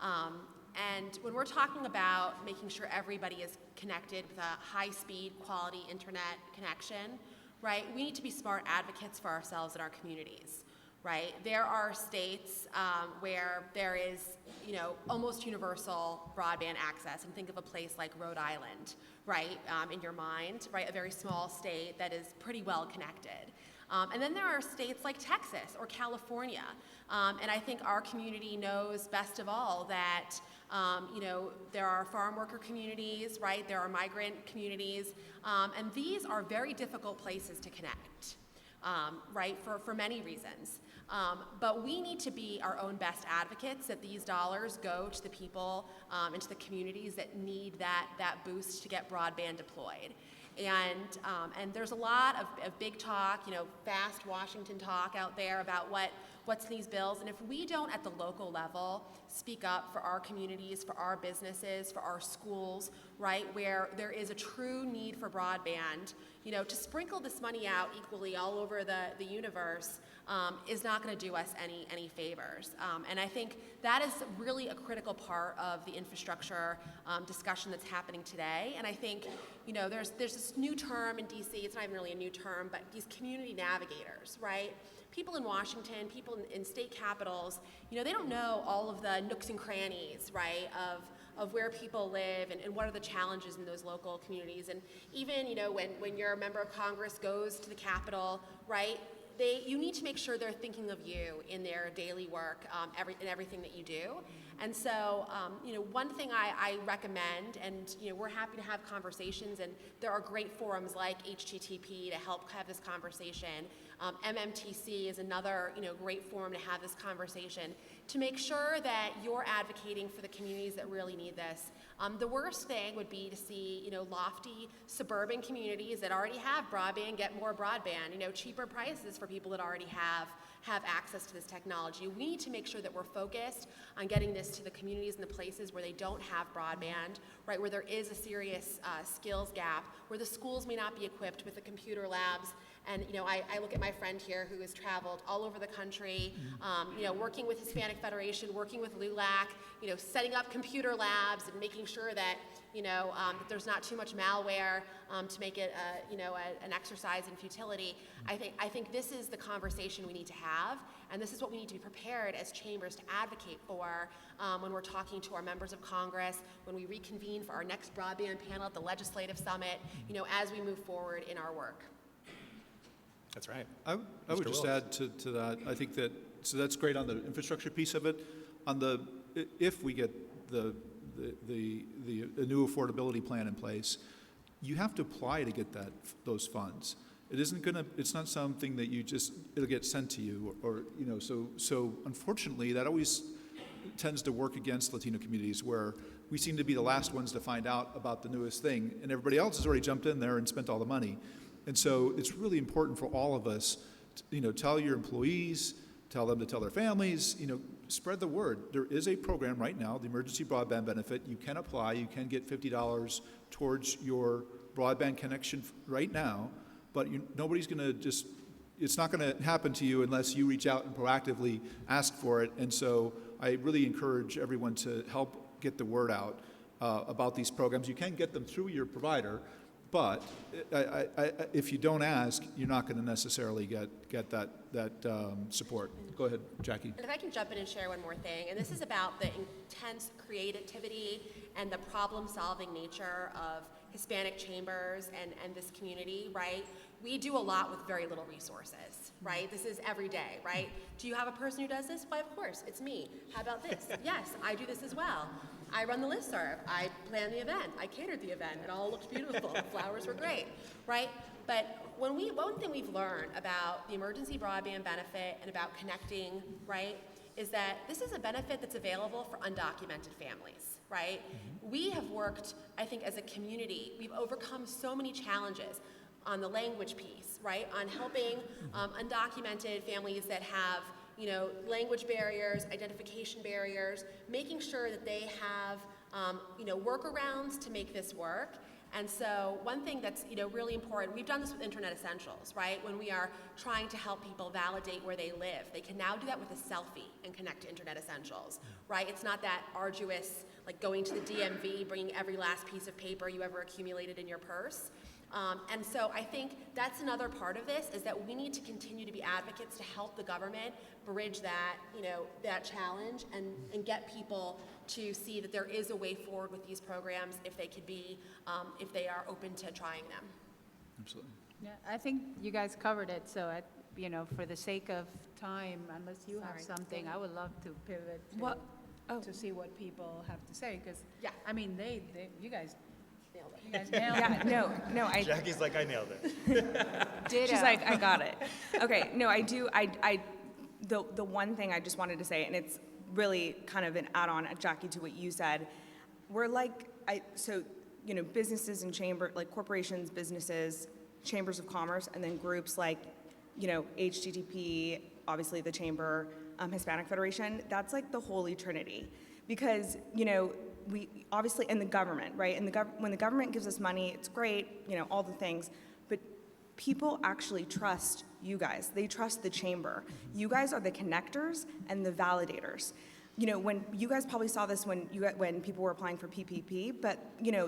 And when we're talking about making sure everybody is connected with a high-speed, quality internet connection, right? We need to be smart advocates for ourselves and our communities, right? There are states where there is, almost universal broadband access, and think of a place like Rhode Island, right, in your mind, right? A very small state that is pretty well connected. And then there are states like Texas or California, and I think our community knows best of all that There are farm worker communities, right? There are migrant communities, and these are very difficult places to connect, right, for many reasons. But we need to be our own best advocates that these dollars go to the people and to the communities that need that boost to get broadband deployed. And there's a lot of big talk, fast Washington talk out there about what's in these bills. And if we don't at the local level speak up for our communities, for our businesses, for our schools, right, where there is a true need for broadband, to sprinkle this money out equally all over the universe is not going to do us any favors. And I think that is really a critical part of the infrastructure discussion that's happening today. And I think, there's this new term in DC, it's not even really a new term, but these community navigators, right? People in Washington, people in state capitals, they don't know all of the nooks and crannies, right, of where people live and what are the challenges in those local communities. And even, when your member of Congress goes to the Capitol, right, you need to make sure they're thinking of you in their daily work, in everything that you do. And so, one thing I recommend, and we're happy to have conversations, and there are great forums like HTTP to help have this conversation. MMTC is another great forum to have this conversation, to make sure that you're advocating for the communities that really need this. The worst thing would be to see lofty suburban communities that already have broadband get more broadband, cheaper prices for people that already have access to this technology. We need to make sure that we're focused on getting this to the communities and the places where they don't have broadband, right, where there is a serious skills gap, where the schools may not be equipped with the computer labs. And I look at my friend here who has traveled all over the country, working with Hispanic Federation, working with LULAC, setting up computer labs and making sure that that there's not too much malware to make it an exercise in futility. I think this is the conversation we need to have, and this is what we need to be prepared as chambers to advocate for when we're talking to our members of Congress, when we reconvene for our next broadband panel at the Legislative Summit, as we move forward in our work. That's right. I would just add to that. I think so that's great on the infrastructure piece of it. If we get the new affordability plan in place, you have to apply to get those funds. It's not something that it'll get sent to you so unfortunately that always tends to work against Latino communities, where we seem to be the last ones to find out about the newest thing, and everybody else has already jumped in there and spent all the money. And so it's really important for all of us to, tell your employees, tell them to tell their families, spread the word. There is a program right now, the Emergency Broadband Benefit. You can apply. You can get $50 towards your broadband connection right now, but nobody's going to it's not going to happen to you unless you reach out and proactively ask for it. And so I really encourage everyone to help get the word out about these programs. You can get them through your provider, but if you don't ask, you're not going to necessarily get that support. Go ahead, Jackie. And if I can jump in and share one more thing, and this is about the intense creativity and the problem-solving nature of Hispanic chambers and this community, right? We do a lot with very little resources, right? This is every day, right? Do you have a person who does this? Why, of course, it's me. How about this? Yes, I do this as well. I run the listserv. I planned the event. I catered the event. It all looked beautiful. The flowers were great, right? But one thing we've learned about the emergency broadband benefit and about connecting, right, is that this is a benefit that's available for undocumented families, right? We have worked, I think, as a community, we've overcome so many challenges on the language piece, right? On helping undocumented families that have language barriers, identification barriers, making sure that they have, workarounds to make this work. And so one thing that's, really important, we've done this with Internet Essentials, right? When we are trying to help people validate where they live, they can now do that with a selfie and connect to Internet Essentials, right? It's not that arduous, like going to the DMV, bringing every last piece of paper you ever accumulated in your purse. And so I think that's another part of this, is that we need to continue to be advocates to help the government bridge that, that challenge and get people to see that there is a way forward with these programs if they could be, if they are open to trying them. Absolutely. Yeah, I think you guys covered it, so for the sake of time, unless you have Sorry. something, I would love to pivot. Well, to see what people have to say, because, Yeah. I mean, you guys Nailed it. nailed it. Yeah, no, Jackie's like, I nailed it. Ditto. she's like, I got it. Okay, no, I do, the one thing I just wanted to say, and it's really kind of an add-on, Jackie, to what you said, we're like, businesses and like corporations, businesses, chambers of commerce, and then groups like, HTTP, obviously the chamber, Hispanic Federation, that's like the holy trinity. Because, we obviously, and the government, right? And when the government gives us money, it's great, all the things, but people actually trust you guys. They trust the chamber. You guys are the connectors and the validators. When you guys probably saw this when people were applying for PPP, but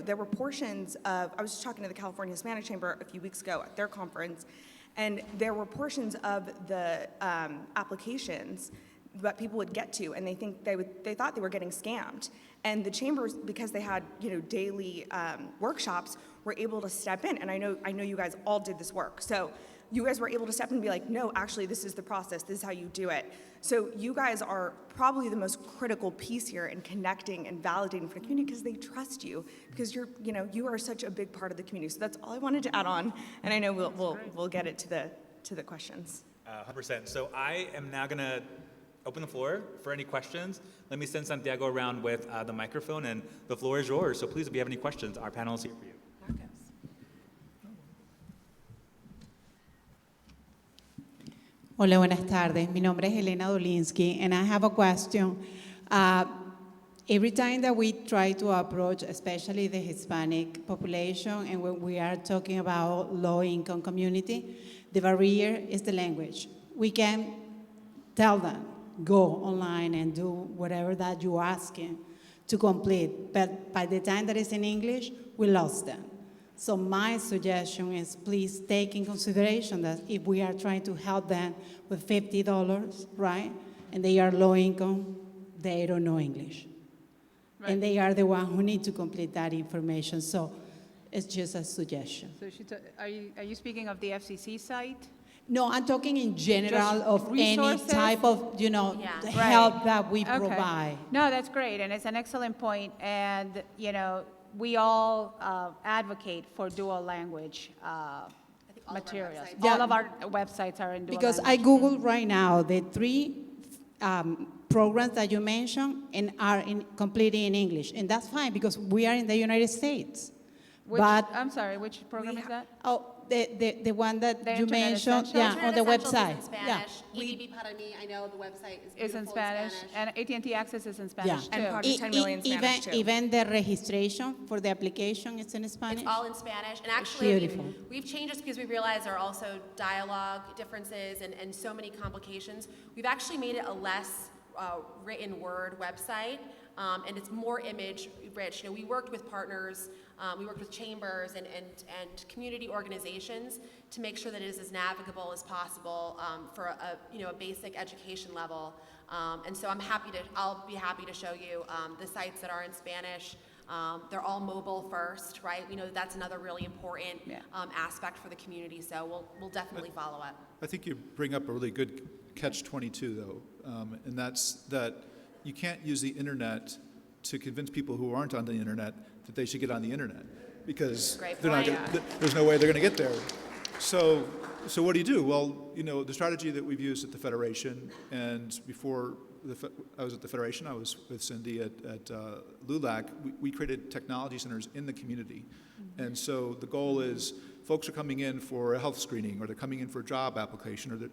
there were portions of, I was just talking to the California Hispanic Chamber a few weeks ago at their conference, and there were portions of the applications that people would get to, and they thought they were getting scammed. And the chambers, because they had daily workshops, were able to step in. And I know you guys all did this work, so you guys were able to step in and be like, no, actually, this is the process. This is how you do it. So you guys are probably the most critical piece here in connecting and validating for the community because they trust you, because you are such a big part of the community. So that's all I wanted to add on, and I know we'll get it to the questions. 100%. So I am now going to open the floor for any questions. Let me send Santiago around with the microphone, and the floor is yours. So please, if you have any questions, our panel is here for you. Hola, buenas tardes. Mi nombre es Elena Dolinsky, and I have a question. Every time that we try to approach, especially the Hispanic population, and when we are talking about low-income community, the barrier is the language. We can tell them, go online and do whatever that you're asking to complete, but by the time that it's in English, we lost them. So my suggestion is please take in consideration that if we are trying to help them with $50, right, and they are low income, they don't know English. Right. And they are the ones who need to complete that information. So it's just a suggestion. So are you speaking of the FCC site? No, I'm talking in general Just of any resources? type of, Yeah. the Right. help that we Okay. provide. No, that's great, and it's an excellent point. And we all advocate for dual language all of our materials. websites. Yeah. All of our websites are in dual Because I language. Googled right now the three programs that you mentioned and are completely in English. And that's fine because we are in the United States. I'm sorry, which program is that? The one that The you Internet mentioned, Essentials? yeah, Internet on the Essentials website. is in Yeah. Spanish. EDB para mí, I know the website is It's in beautiful Spanish, and AT&T Access is in Spanish And too. Project 10 million Spanish, too. Even the registration for the application is in Spanish? It's all in Spanish, and actually, Beautiful. we've changed this because we realize there are also dialogue differences and so many complications. We've actually made it a less written word website, and it's more image rich. We worked with partners, we worked with chambers and community organizations to make sure that it is as navigable as possible for a basic education level. And so I'll be happy to show you the sites that are in Spanish. They're all mobile first, right? We know that's another really important Yeah. aspect for the community, so we'll definitely follow up. I think you bring up a really good catch-22, though, and that's that you can't use the internet to convince people who aren't on the internet that they should get on the internet, because Great they're not point. there's no way they're going to get there. So what do you do? Well, the strategy that we've used at the Federation, and before I was at the Federation, I was with Cindy at LULAC, we created technology centers in the community. And so the goal is folks are coming in for a health screening, or they're coming in for a job application, or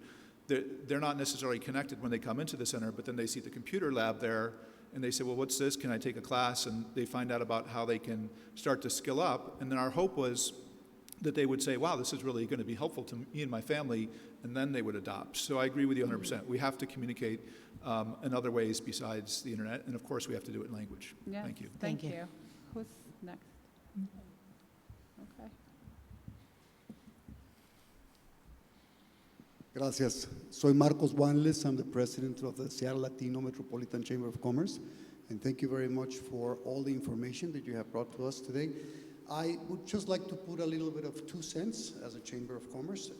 they're not necessarily connected when they come into the center, but then they see the computer lab there, and they say, well, what's this? Can I take a class? And they find out about how they can start to skill up. And then our hope was that they would say, wow, this is really going to be helpful to me and my family, and then they would adopt. So I agree with you 100%. We have to communicate in other ways besides the internet, and of course we have to do it in language. Yeah. Thank you. Thank Thank you. you. Who's next? Okay. Gracias. Soy Marcos Wanles. I'm the president of the Seattle Latino Metropolitan Chamber of Commerce. And thank you very much for all the information that you have brought to us today. I would just like to put a little bit of 2 cents as a Chamber of Commerce,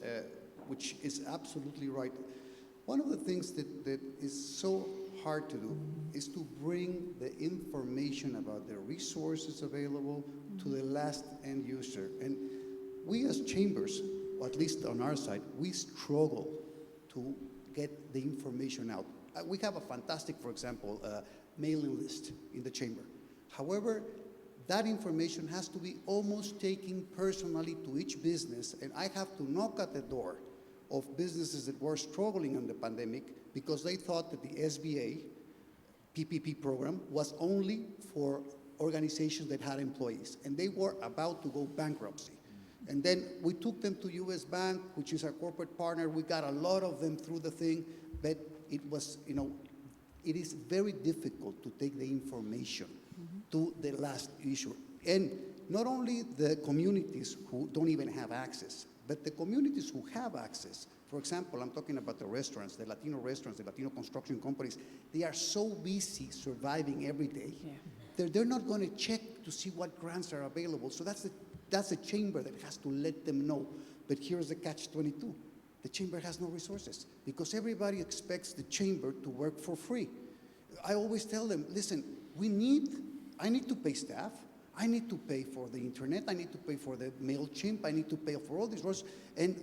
which is absolutely right. One of the things that is so hard to do is to bring the information about the resources available to the last end user. And we as chambers, or at least on our side, we struggle to get the information out. We have a fantastic, for example, mailing list in the chamber. However, that information has to be almost taken personally to each business, and I have to knock at the door of businesses that were struggling in the pandemic because they thought that the SBA PPP program was only for organizations that had employees, and they were about to go bankruptcy. And then we took them to US Bank, which is our corporate partner. We got a lot of them through the thing, but it was, it is very difficult to take the information to the last issue. And not only the communities who don't even have access, but the communities who have access. For example, I'm talking about the restaurants, the Latino restaurants, the Latino construction companies. They are so busy surviving every day. Yeah. They're not going to check to see what grants are available. So that's the chamber that has to let them know. But here's the catch-22. The chamber has no resources because everybody expects the chamber to work for free. I always tell them, listen, I need to pay staff, I need to pay for the internet, I need to pay for the MailChimp, I need to pay for all these roles. And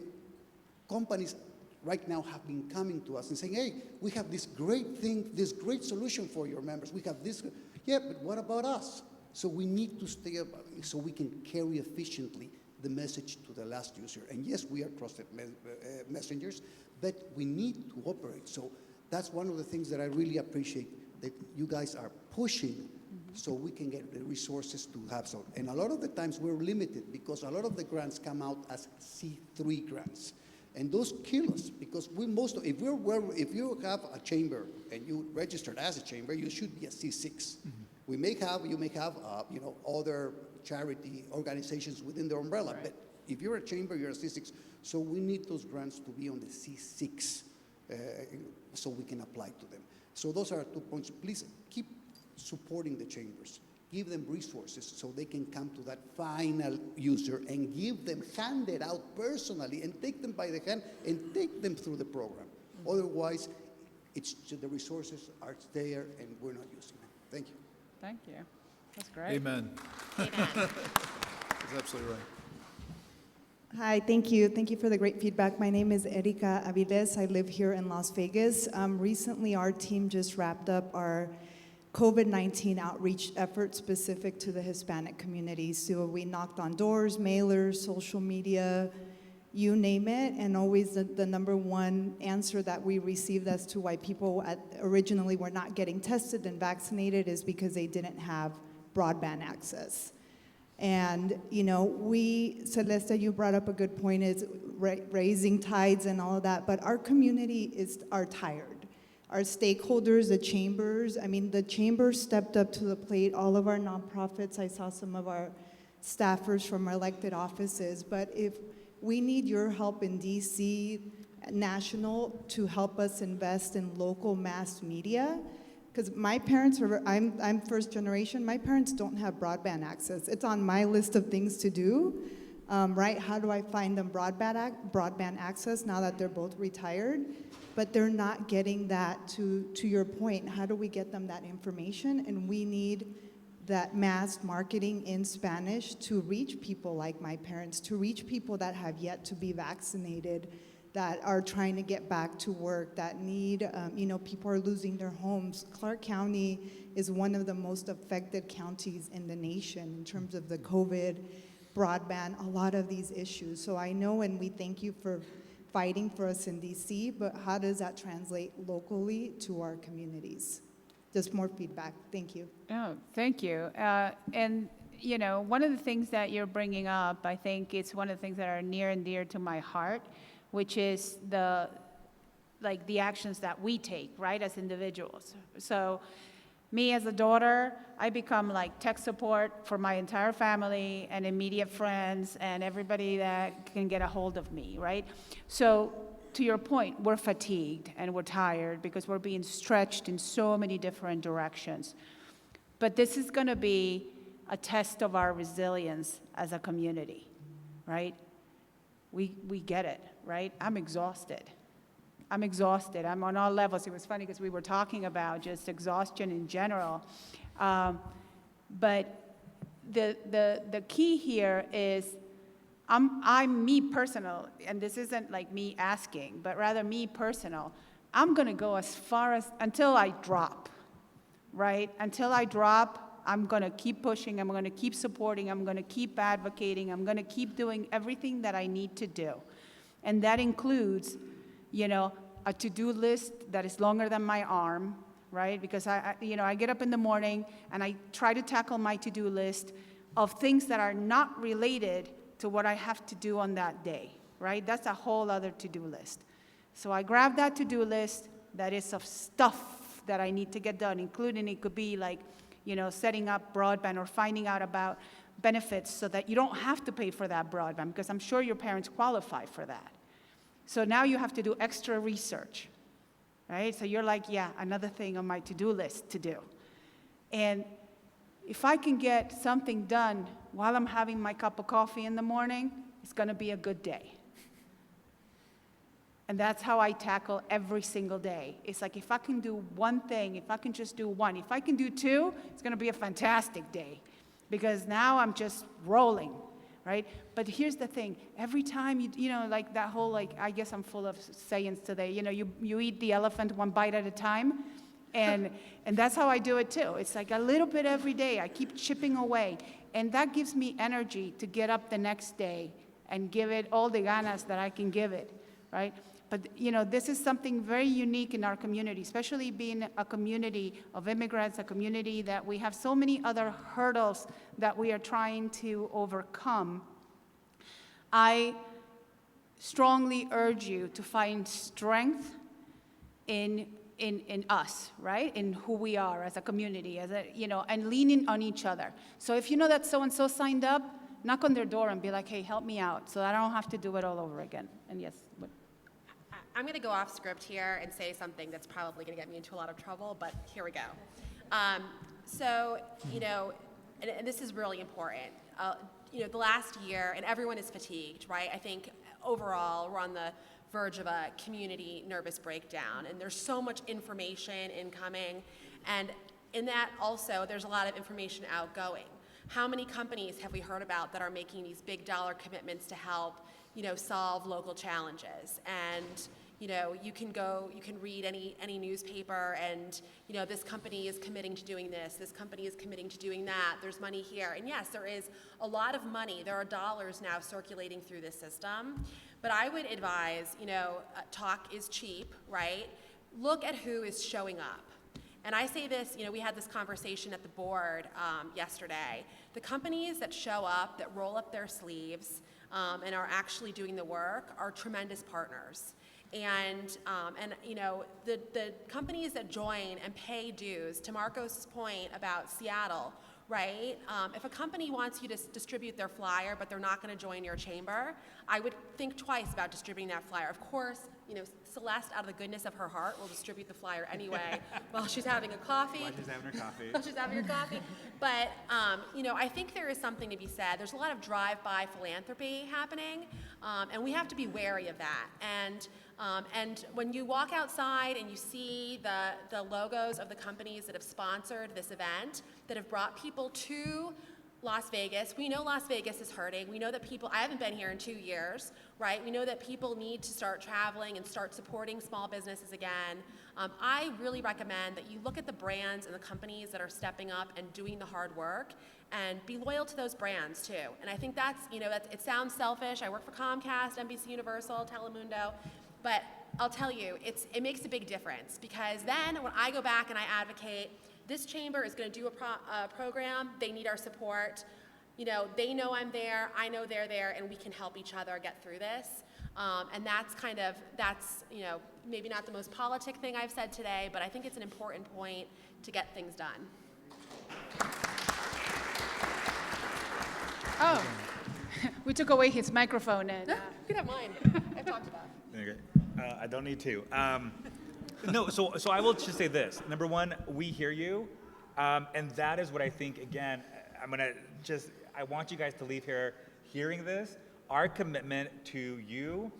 companies right now have been coming to us and saying, hey, we have this great thing, this great solution for your members. We have this. Yeah, but what about us? So we need to stay up so we can carry efficiently the message to the last user. And yes, we are trusted messengers, but we need to operate. So that's one of the things that I really appreciate, that you guys are pushing so we can get the resources to have so. And a lot of the times we're limited because a lot of the grants come out as C3 grants. And those kill us because if you have a chamber and you registered as a chamber, you should be a C6. You may have other charity organizations within the umbrella, right. But if you're a chamber, you're a C6. So we need those grants to be on the C6 so we can apply to them. So those are 2 points. Please keep supporting the chambers. Give them resources so they can come to that final user and hand it out personally and take them by the hand and take them through the program. Otherwise, the resources are there and we're not using them. Thank you. Thank you. That's great. Amen. Amen. That's absolutely right. Hi, thank you. Thank you for the great feedback. My name is Erika Aviles. I live here in Las Vegas. Recently, our team just wrapped up our COVID-19 outreach effort specific to the Hispanic community. So we knocked on doors, mailers, social media, you name it, and always the number one answer that we received as to why people originally were not getting tested and vaccinated is because they didn't have broadband access. And, Celeste, you brought up a good point, is raising tides and all of that, but our community are tired. Our stakeholders, the chambers, the chambers stepped up to the plate, all of our nonprofits. I saw some of our staffers from our elected offices, but if we need your help in DC, national, to help us invest in local mass media, because my parents I'm first generation, my parents don't have broadband access. It's on my list of things to do, right? How do I find them broadband access now that they're both retired? But they're not getting that, to your point. How do we get them that information? And we need that mass marketing in Spanish to reach people like my parents, to reach people that have yet to be vaccinated, that are trying to get back to work, that need, people are losing their homes. Clark County is one of the most affected counties in the nation in terms of the COVID, broadband, a lot of these issues. So I know, and we thank you for fighting for us in DC, but how does that translate locally to our communities? Just more feedback. Thank you. Oh, thank you. And one of the things that you're bringing up, I think it's one of the things that are near and dear to my heart, which is the actions that we take, right, as individuals. So me as a daughter, I become tech support for my entire family and immediate friends and everybody that can get a hold of me, right? So to your point, we're fatigued and we're tired because we're being stretched in so many different directions. But this is going to be a test of our resilience as a community, right? We get it, right? I'm exhausted. I'm exhausted. I'm on all levels. It was funny because we were talking about just exhaustion in general. But the key here is I'm me personal, and this isn't like me asking, but rather me personal. I'm going to go as far as until I drop, right? Until I drop, I'm going to keep pushing. I'm going to keep supporting. I'm going to keep advocating. I'm going to keep doing everything that I need to do. And that includes, you know, a to-do list that is longer than my arm, right? Because I get up in the morning and I try to tackle my to-do list of things that are not related to what I have to do on that day, right? That's a whole other to-do list. So I grab that to-do list that is of stuff that I need to get done, including it could be like, you know, setting up broadband or finding out about benefits so that you don't have to pay for that broadband, because I'm sure your parents qualify for that. So now you have to do extra research, right? So you're like, yeah, another thing on my to-do list to do. And if I can get something done while I'm having my cup of coffee in the morning, it's going to be a good day. And that's how I tackle every single day. It's like if I can do one thing, if I can just do one, if I can do two, it's going to be a fantastic day, because now I'm just rolling, right? But here's the thing. Every time, you know, like that whole, like, I guess I'm full of sayings today. You know, you eat the elephant one bite at a time. And that's how I do it too. It's like a little bit every day. I keep chipping away. And that gives me energy to get up the next day and give it all the ganas that I can give it, right? But, you know, this is something very unique in our community, especially being a community of immigrants, a community that we have so many other hurdles that we are trying to overcome. I strongly urge you to find strength in us, right? In who we are as a community, as a, you know, and leaning on each other. So if you know that so-and-so signed up, knock on their door and be like, hey, help me out so I don't have to do it all over again. And yes, what? I'm going to go off script here and say something that's probably going to get me into a lot of trouble, but here we go. So, you know, and this is really important. You know, the last year, and everyone is fatigued, right? I think overall we're on the verge of a community nervous breakdown, and there's so much information incoming, and in that also there's a lot of information outgoing. How many companies have we heard about that are making these big dollar commitments to help, you know, solve local challenges? And you know, you can read any newspaper and, you know, this company is committing to doing this company is committing to doing that, there's money here. And yes, there is a lot of money, there are dollars now circulating through this system. But I would advise, you know, talk is cheap, right? Look at who is showing up. And I say this, you know, we had this conversation at the board yesterday. The companies that show up, that roll up their sleeves and are actually doing the work are tremendous partners. And you know, the companies that join and pay dues, to Marcos' point about Seattle, right? If a company wants you to distribute their flyer, but they're not going to join your chamber, I would think twice about distributing that flyer. Of course, you know, Celeste, out of the goodness of her heart, will distribute the flyer anyway while she's having a coffee. While she's having her coffee. While she's having her coffee. But, you know, I think there is something to be said. There's a lot of drive-by philanthropy happening, and we have to be wary of that. And when you walk outside and you see the logos of the companies that have sponsored this event, that have brought people to Las Vegas, we know Las Vegas is hurting. We know that people, I haven't been here in 2 years, right? We know that people need to start traveling and start supporting small businesses again. I really recommend that you look at the brands and the companies that are stepping up and doing the hard work, and be loyal to those brands too. And I think that's, you know, it sounds selfish. I work for Comcast, NBC Universal, Telemundo. But I'll tell you, it makes a big difference, because then when I go back and I advocate, this chamber is going to do a program, they need our support, you know, they know I'm there, I know they're there, and we can help each other get through this. And that's, you know, maybe not the most politic thing I've said today, but I think it's an important point to get things done. Oh, we took away his microphone and. You can have mine. I've talked about it. Okay. I don't need to. No, so I will just say this. Number one, we hear you, and that is what I think, again, I want you guys to leave here hearing this. Our commitment to you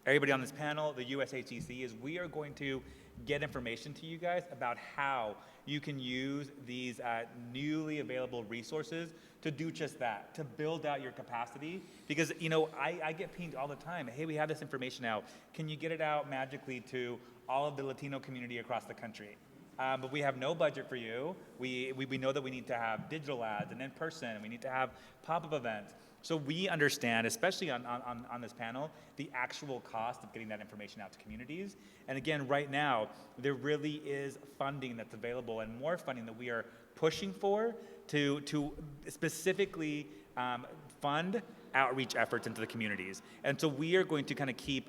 everybody on this panel, the USHCC, is we are going to get information to you guys about how you can use these newly available resources to do just that, to build out your capacity. Because, you know, I get pinged all the time, hey, we have this information out. Can you get it out magically to all of the Latino community across the country? But we have no budget for you. We know that we need to have digital ads and in person, and we need to have pop-up events. So we understand, especially on this panel, the actual cost of getting that information out to communities. And again, right now, there really is funding that's available, and more funding that we are pushing for to specifically fund outreach efforts into the communities. And so we are going to kind of keep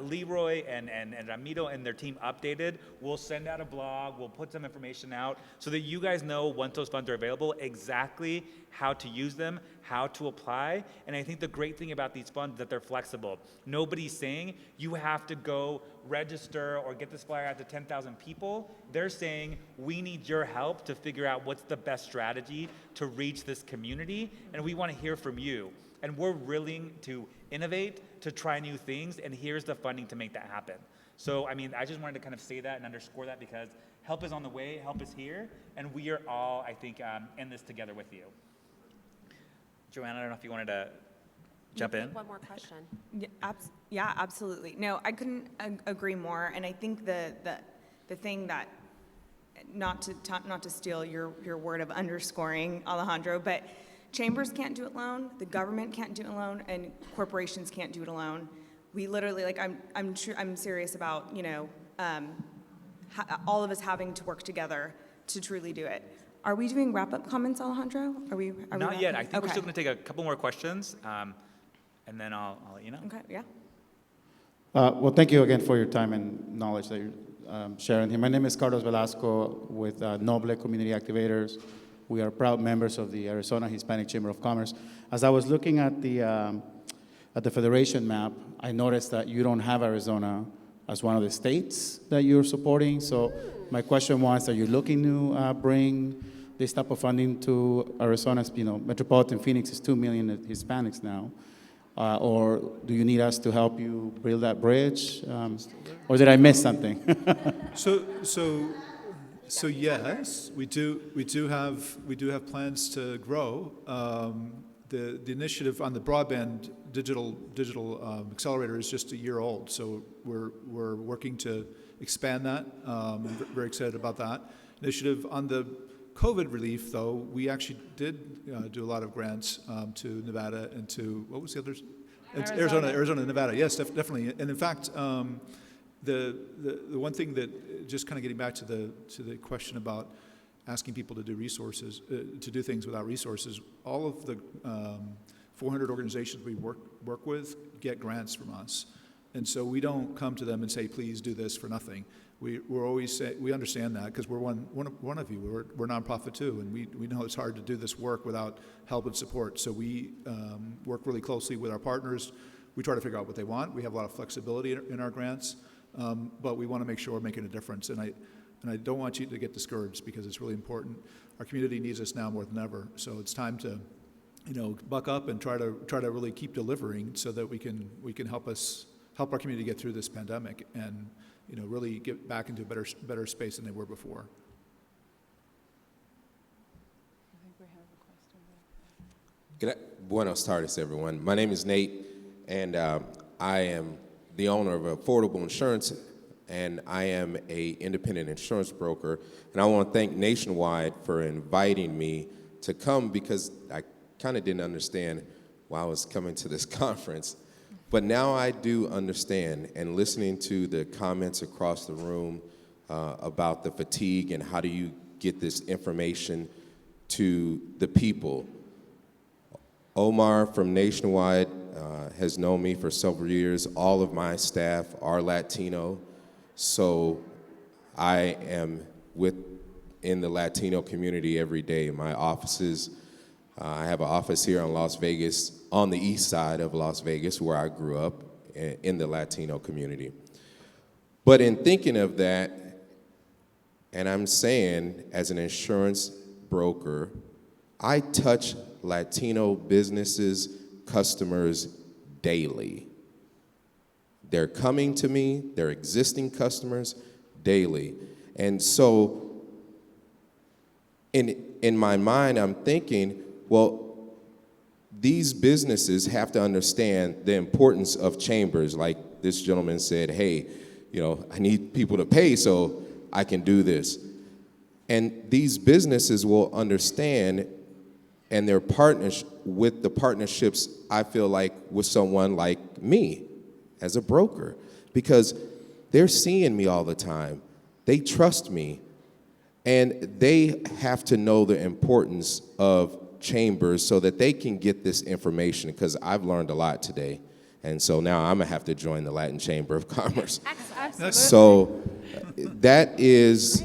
Leroy and Ramiro and their team updated. We'll send out a blog, we'll put some information out so that you guys know once those funds are available exactly how to use them, how to apply. And I think the great thing about these funds is that they're flexible. Nobody's saying you have to go register or get this flyer out to 10,000 people. They're saying we need your help to figure out what's the best strategy to reach this community, and we want to hear from you. And we're willing to innovate, to try new things, and here's the funding to make that happen. So, I mean, I just wanted to kind of say that and underscore that because help is on the way, help is here, and we are all, I think, in this together with you. Joanna, I don't know if you wanted to jump in. One more question. Yeah, absolutely. No, I couldn't agree more. And I think the thing that, not to steal your word of underscoring, Alejandro, but chambers can't do it alone, the government can't do it alone, and corporations can't do it alone. We literally, like, I'm serious about, you know, all of us having to work together to truly do it. Are we doing wrap-up comments, Alejandro? Not yet. I think okay. we're still going to take a couple more questions, and then I'll let you know. Okay, yeah. Well, thank you again for your time and knowledge that you're sharing here. My name is Carlos Velasco with Noble Community Activators. We are proud members of the Arizona Hispanic Chamber of Commerce. As I was looking at the federation map, I noticed that you don't have Arizona as one of the states that you're supporting. So my question was, are you looking to bring this type of funding to Arizona? You know, metropolitan Phoenix is 2 million Hispanics now. Or do you need us to help you build that bridge? Or did I miss something? So yes, we do have plans to grow. The initiative on the broadband digital accelerator is just a year old, so we're working to expand that. I'm very excited about that initiative. On the COVID relief, though, we actually did do a lot of grants to Nevada and to, what was the others? Arizona and Nevada. Yes, definitely. And in fact, the one thing that, just kind of getting back to the question about asking people to do resources, to do things without resources, all of the 400 organizations we work with get grants from us. And so we don't come to them and say, please do this for nothing. We're always say, we understand that because we're one of you. We're nonprofit too, and we know it's hard to do this work without help and support. So we work really closely with our partners. We try to figure out what they want. We have a lot of flexibility in our grants, but we want to make sure we're making a difference. And I don't want you to get discouraged because it's really important. Our community needs us now more than ever. So it's time to, you know, buck up and try to really keep delivering so that we can help our community get through this pandemic and, you know, really get back into a better space than they were before. Buenos tardes, everyone. My name is Nate, and I am the owner of Affordable Insurance, and I am an independent insurance broker. And I want to thank Nationwide for inviting me to come because I kind of didn't understand why I was coming to this conference. But now I do understand, and listening to the comments across the room about the fatigue and how do you get this information to the people. Omar from Nationwide has known me for several years. All of my staff are Latino, so I am in the Latino community every day. My offices, I have an office here in Las Vegas, on the east side of Las Vegas, where I grew up in the Latino community. But in thinking of that, and I'm saying as an insurance broker, I touch Latino businesses, customers daily. They're coming to me, they're existing customers daily. And so in my mind, I'm thinking, well, these businesses have to understand the importance of chambers. Like this gentleman said, hey, I need people to pay so I can do this. And these businesses will understand, and their partners with the partnerships, I feel like, with someone like me as a broker, because they're seeing me all the time. They trust me, and they have to know the importance of chambers so that they can get this information, because I've learned a lot today. And so now I'm gonna have to join the Latin Chamber of Commerce. Absolutely. So that is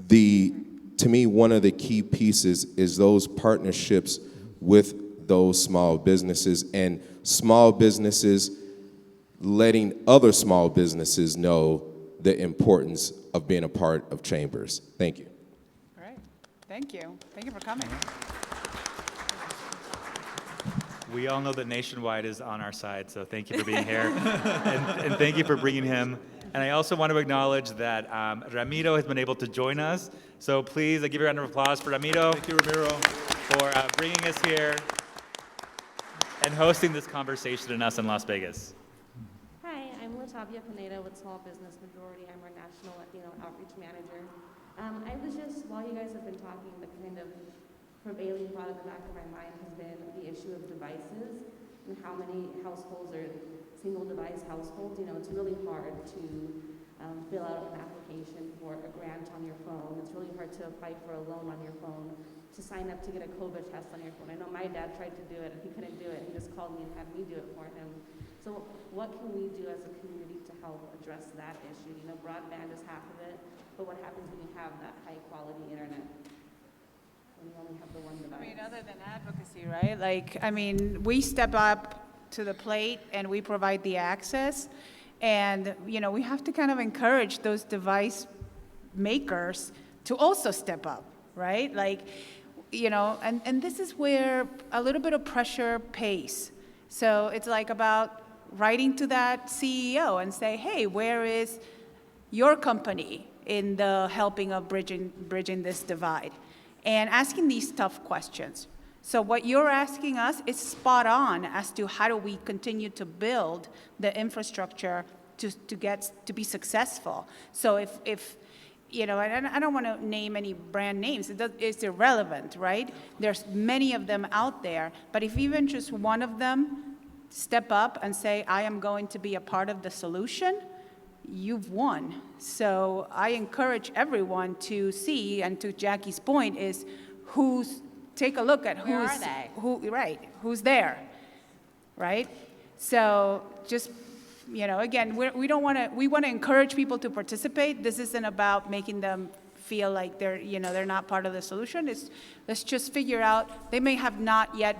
to me, one of the key pieces is those partnerships with those small businesses, and small businesses letting other small businesses know the importance of being a part of chambers. Thank you. Great. Thank you. Thank you for coming. We all know that Nationwide is on our side, so thank you for being here. and thank you for bringing him. And I also want to acknowledge that Ramiro has been able to join us. So please, I give you a round of applause for Ramiro. Thank you, Ramiro. For bringing us here and hosting this conversation in us in Las Vegas. Hi, I'm Latavia Pineda with Small Business Majority. I'm our National Latino Outreach Manager. I was just, while you guys have been talking, the kind of prevailing thought in the back of my mind has been the issue of devices and how many households are single device households. It's really hard to fill out an application for a grant on your phone. It's really hard to apply for a loan on your phone, to sign up to get a COVID test on your phone. I know my dad tried to do it and he couldn't do it. He just called me and had me do it for him. So what can we do as a community to help address that issue? Broadband is half of it, but what happens when you have that high quality internet? When you only have the one device? Other than advocacy, right? We step up to the plate and we provide the access. And, we have to kind of encourage those device makers to also step up, right? And this is where a little bit of pressure pays. So it's about writing to that CEO and say, hey, where is your company in the helping of bridging this divide? And asking these tough questions. So what you're asking us is spot on as to how do we continue to build the infrastructure to be successful. So if and I don't want to name any brand names, it's irrelevant, right? There's many of them out there, but if even just one of them step up and say, I am going to be a part of the solution, you've won. So I encourage everyone to see, and to Jackie's point is, take a look at Where are they? Who's there, right? So just, again, we want to encourage people to participate. This isn't about making them feel like they're not part of the solution. Let's just figure out, they may have not yet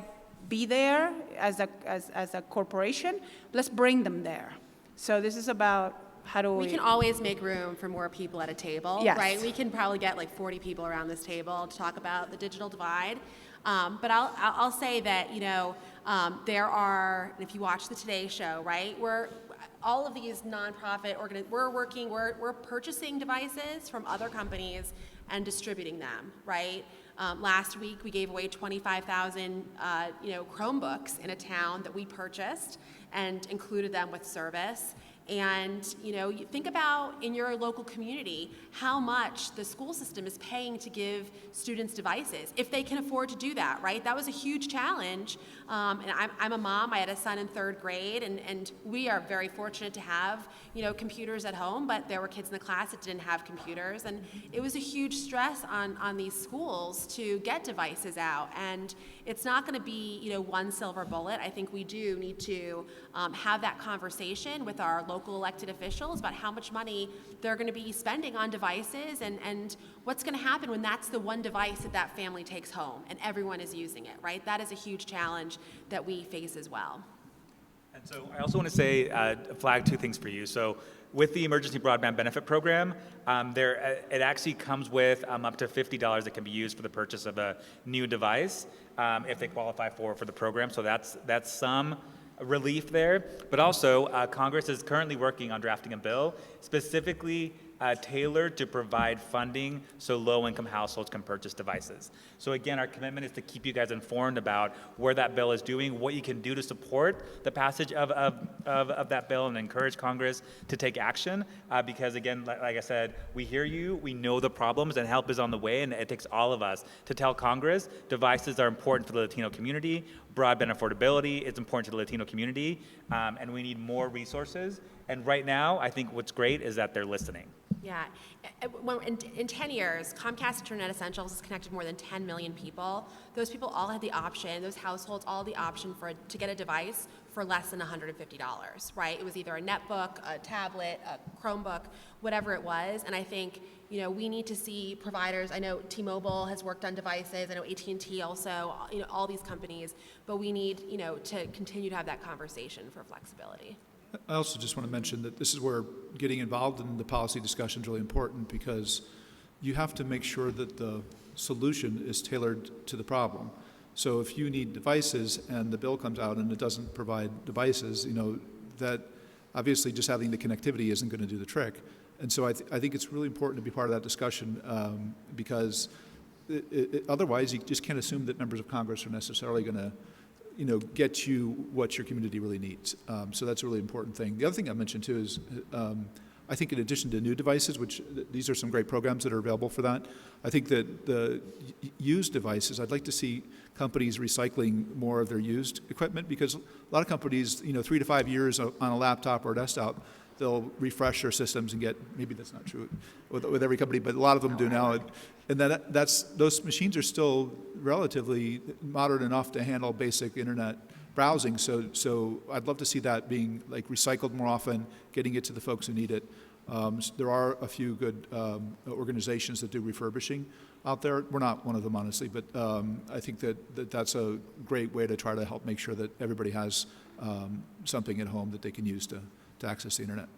be there as a corporation. Let's bring them there. So this is about, how do We can always make room for more people at a table, Yes. right? We can probably get 40 people around this table to talk about the digital divide. But I'll say that, there are, if you watch the Today Show, right, all of these nonprofit we're purchasing devices from other companies and distributing them, right? Last week, we gave away 25,000, Chromebooks in a town that we purchased and included them with service. And, you think about in your local community how much the school system is paying to give students devices, if they can afford to do that, right? That was a huge challenge. And I'm a mom. I had a son in 3rd grade, and we are very fortunate to have, computers at home, but there were kids in the class that didn't have computers. And it was a huge stress on these schools to get devices out. And it's not going to be, one silver bullet. I think we do need to have that conversation with our local elected officials about how much money they're going to be spending on devices and what's going to happen when that's the one device that family takes home and everyone is using it, right? That is a huge challenge that we face as well. And so I also want to say, flag 2 things for you. So with the Emergency Broadband Benefit Program, it actually comes with up to $50 that can be used for the purchase of a new device if they qualify for the program. So that's some relief there, but also Congress is currently working on drafting a bill specifically tailored to provide funding so low-income households can purchase devices. So again, our commitment is to keep you guys informed about where that bill is doing, what you can do to support the passage of that bill, and encourage Congress to take action. Because again, like I said, we hear you, we know the problems, and help is on the way, and it takes all of us to tell Congress devices are important for the Latino community, broadband affordability is important to the Latino community, and we need more resources. And right now, I think what's great is that they're listening. Yeah. In 10 years, Comcast Internet Essentials has connected more than 10 million people. Those people all had the option, those households all had the option to get a device for less than $150, right? It was either a netbook, a tablet, a Chromebook, whatever it was. And I think, we need to see providers. I know T-Mobile has worked on devices. I know AT&T also, all these companies. But we need, to continue to have that conversation for flexibility. I also just want to mention that this is where getting involved in the policy discussion is really important, because you have to make sure that the solution is tailored to the problem. So if you need devices and the bill comes out and it doesn't provide devices, that obviously just having the connectivity isn't going to do the trick. And so I think it's really important to be part of that discussion, because otherwise you just can't assume that members of Congress are necessarily going to get you what your community really needs. So that's a really important thing. The other thing I mentioned too is, I think in addition to new devices, which these are some great programs that are available for that, I think that the used devices, I'd like to see companies recycling more of their used equipment, because a lot of companies, 3 to 5 years on a laptop or a desktop, they'll refresh their systems and get, maybe that's not true with every company, but a lot of them do now. And those machines are still relatively modern enough to handle basic internet browsing. So I'd love to see that being recycled more often, getting it to the folks who need it. There are a few good organizations that do refurbishing out there. We're not one of them, honestly, but I think that's a great way to try to help make sure that everybody has something at home that they can use to access the internet.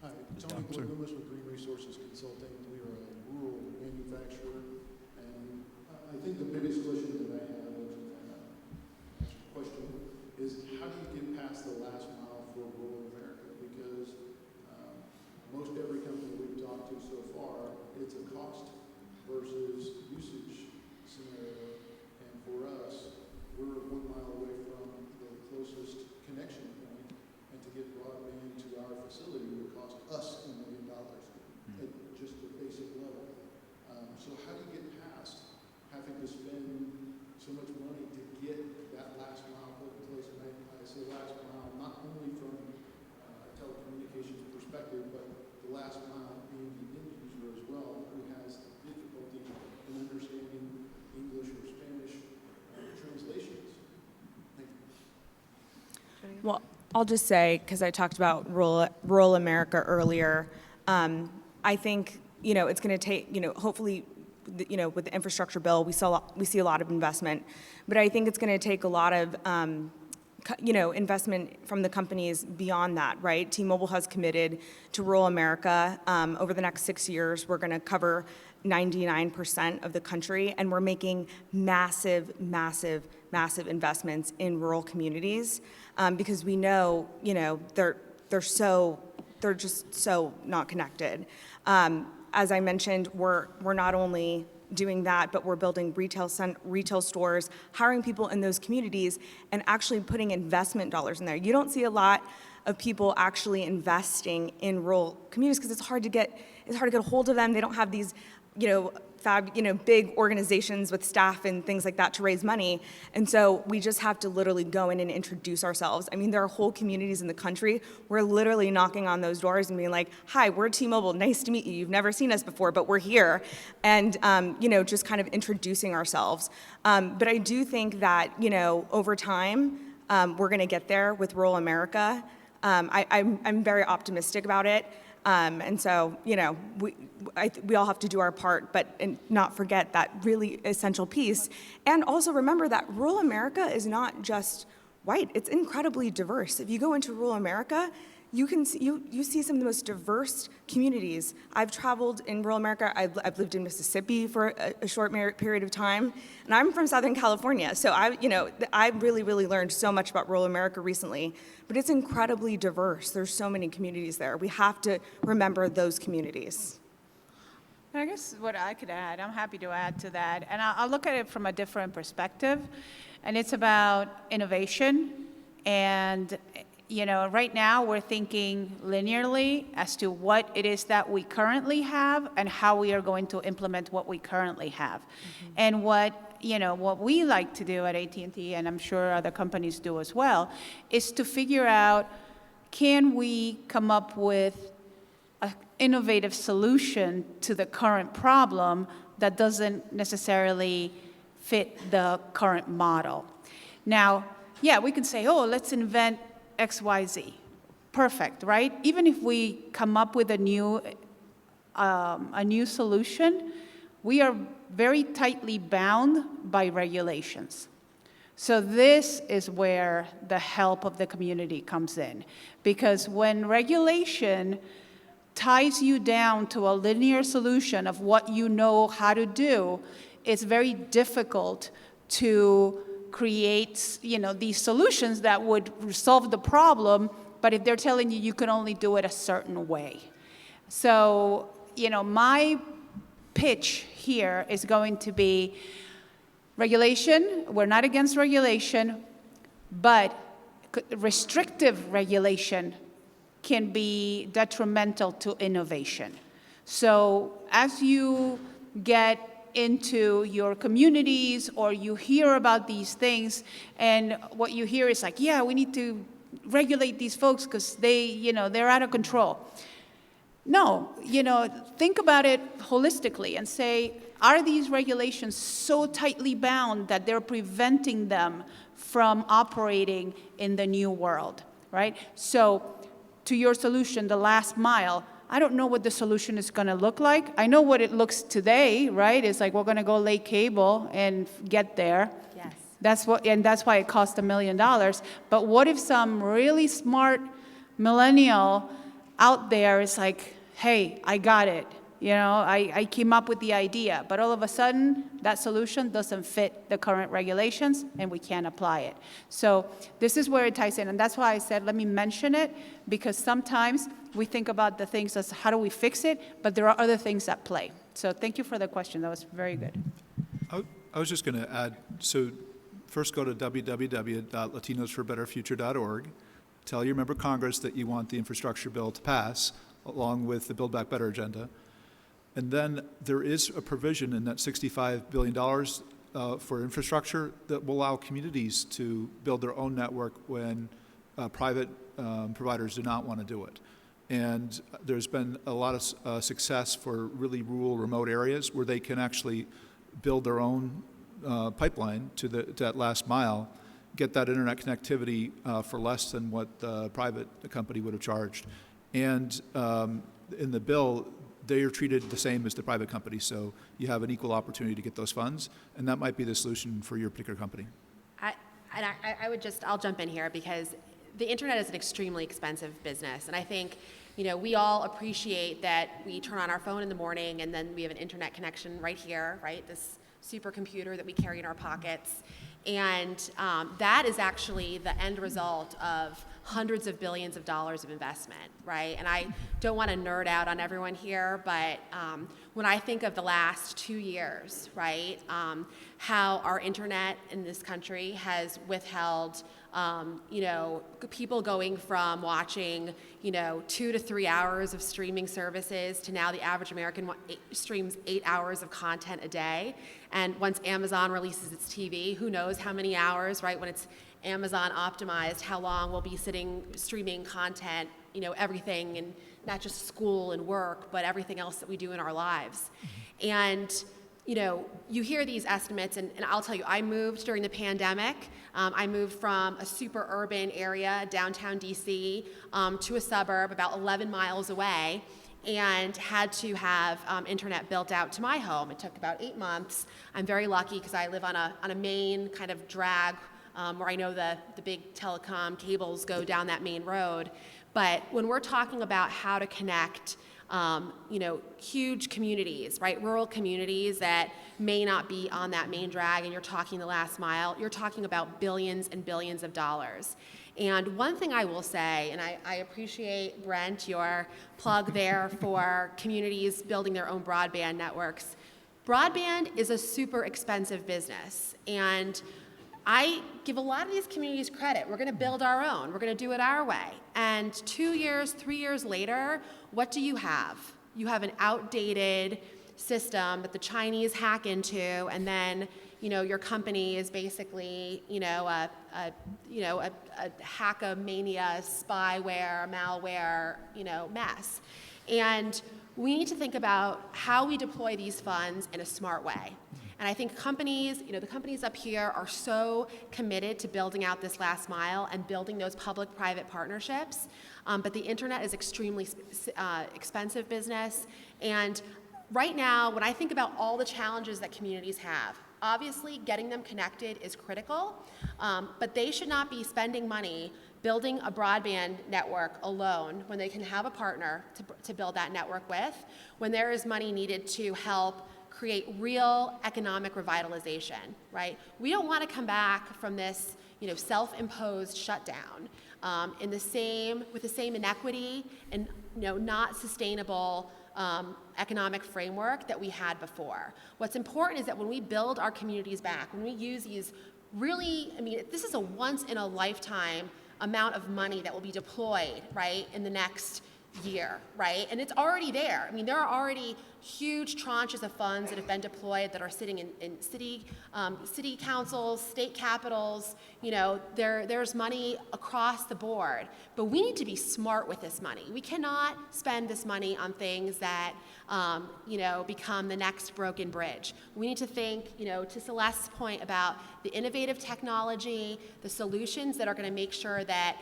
Hi, Tony Loomis with Green Resources Consulting. We are a rural manufacturer, and I think the biggest question that I have, is how do you get past the last mile for rural America? Because most every company we've talked to so far, it's a cost versus usage scenario, and for us, we're 1 mile away from the closest connection point, and to get broadband to our facility would cost us $1 million at just the basic level. So how do you get past having to spend so much money to get that last mile put in place? And I say last mile not only from a telecommunications perspective, but the last mile being the end user as well, who has difficulty in understanding English or Spanish translations. Well, I'll just say, because I talked about rural America earlier, I think, it's going to take, hopefully, with the infrastructure bill, we see a lot of investment, but I think it's going to take a lot of, investment from the companies beyond that, right? T-Mobile has committed to rural America. Over the next 6 years, we're going to cover 99% of the country, and we're making massive investments in rural communities, because we know, they're just so not connected. As I mentioned, we're not only doing that, but we're building retail stores, hiring people in those communities, and actually putting investment dollars in there. You don't see a lot of people actually investing in rural communities because it's hard to get a hold of them. They don't have these, big organizations with staff and things like that to raise money. And so we just have to literally go in and introduce ourselves. I mean, there are whole communities in the country. We're literally knocking on those doors and being like, hi, we're T-Mobile. Nice to meet you. You've never seen us before, but we're here. And, just kind of introducing ourselves. But I do think that, over time, we're going to get there with rural America. I'm very optimistic about it. And so, we all have to do our part, and not forget that really essential piece. And also remember that rural America is not just white. It's incredibly diverse. If you go into rural America, you see some of the most diverse communities. I've traveled in rural America. I've lived in Mississippi for a short period of time, and I'm from Southern California. So I really learned so much about rural America recently. But it's incredibly diverse. There's so many communities there. We have to remember those communities. I guess what I could add, I'm happy to add to that, and I'll look at it from a different perspective, and it's about innovation. And right now we're thinking linearly as to what it is that we currently have and how we are going to implement what we currently have. And what we like to do at AT&T, and I'm sure other companies do as well, is to figure out, can we come up with an innovative solution to the current problem that doesn't necessarily fit the current model. Now, yeah, we can say, oh, let's invent XYZ. Perfect, right? Even if we come up with a new solution, we are very tightly bound by regulations. So this is where the help of the community comes in. Because when regulation ties you down to a linear solution of what you know how to do, it's very difficult to create, these solutions that would solve the problem, but if they're telling you you can only do it a certain way. So, my pitch here is going to be regulation. We're not against regulation, but restrictive regulation can be detrimental to innovation. So as you get into your communities or you hear about these things and what you hear is like, yeah, we need to regulate these folks because they're out of control. No, think about it holistically and say, are these regulations so tightly bound that they're preventing them from operating in the new world, right? So to your solution, the last mile, I don't know what the solution is going to look like. I know what it looks today, right? It's like we're going to go lay cable and get there. Yes. That's why it cost $1 million. But what if some really smart millennial out there is like, hey, I got it. I came up with the idea, but all of a sudden, that solution doesn't fit the current regulations, and we can't apply it. So this is where it ties in, and that's why I said, let me mention it, because sometimes we think about the things as how do we fix it, but there are other things at play. So thank you for the question. That was very good. I was just going to add, so first go to www.latinosforbetterfuture.org. Tell your member of Congress that you want the infrastructure bill to pass, along with the Build Back Better agenda. And then there is a provision in that $65 billion for infrastructure that will allow communities to build their own network when private providers do not want to do it. And there's been a lot of success for really rural, remote areas where they can actually build their own pipeline to that last mile, get that internet connectivity for less than what the private company would have charged. And in the bill, they are treated the same as the private company, so you have an equal opportunity to get those funds, and that might be the solution for your particular company. I'll jump in here because the internet is an extremely expensive business, and I think, we all appreciate that we turn on our phone in the morning and then we have an internet connection right here, right? This supercomputer that we carry in our pockets, and that is actually the end result of hundreds of billions of dollars of investment, right? And I don't want to nerd out on everyone here, but when I think of the last 2 years, right, how our internet in this country has withheld, people going from watching, 2 to 3 hours of streaming services to now the average American streams 8 hours of content a day. And once Amazon releases its TV, who knows how many hours, right, when it's Amazon optimized, how long we'll be streaming content, everything, and not just school and work, but everything else that we do in our lives. And, you hear these estimates, and I'll tell you, I moved during the pandemic. I moved from a super urban area, downtown DC, to a suburb about 11 miles away, and had to have internet built out to my home. It took about 8 months. I'm very lucky because I live on a main kind of drag where I know the big telecom cables go down that main road. But when we're talking about how to connect huge communities, right? Rural communities that may not be on that main drag, and you're talking the last mile, you're talking about billions and billions of dollars. And one thing I will say, and I appreciate, Brent, your plug there for communities building their own broadband networks. Broadband is a super expensive business, and I give a lot of these communities credit. We're going to build our own. We're going to do it our way. And 2 years, 3 years later, what do you have? You have an outdated system that the Chinese hack into, and then your company is basically a hackamania, spyware, malware mess. And we need to think about how we deploy these funds in a smart way. And I think companies, the companies up here are so committed to building out this last mile and building those public-private partnerships. But the internet is extremely expensive business. And right now, when I think about all the challenges that communities have, obviously getting them connected is critical, but they should not be spending money building a broadband network alone when they can have a partner to build that network with, when there is money needed to help create real economic revitalization, right? We don't want to come back from this, self-imposed shutdown with the same inequity and, not sustainable economic framework that we had before. What's important is that when we build our communities back, when we use these really, this is a once-in-a-lifetime amount of money that will be deployed, right, in the next year, right? And it's already there. There are already huge tranches of funds that have been deployed that are sitting in city councils, state capitals. There's money across the board. But we need to be smart with this money. We cannot spend this money on things that become the next broken bridge. We need to think, to Celeste's point about the innovative technology, the solutions that are going to make sure that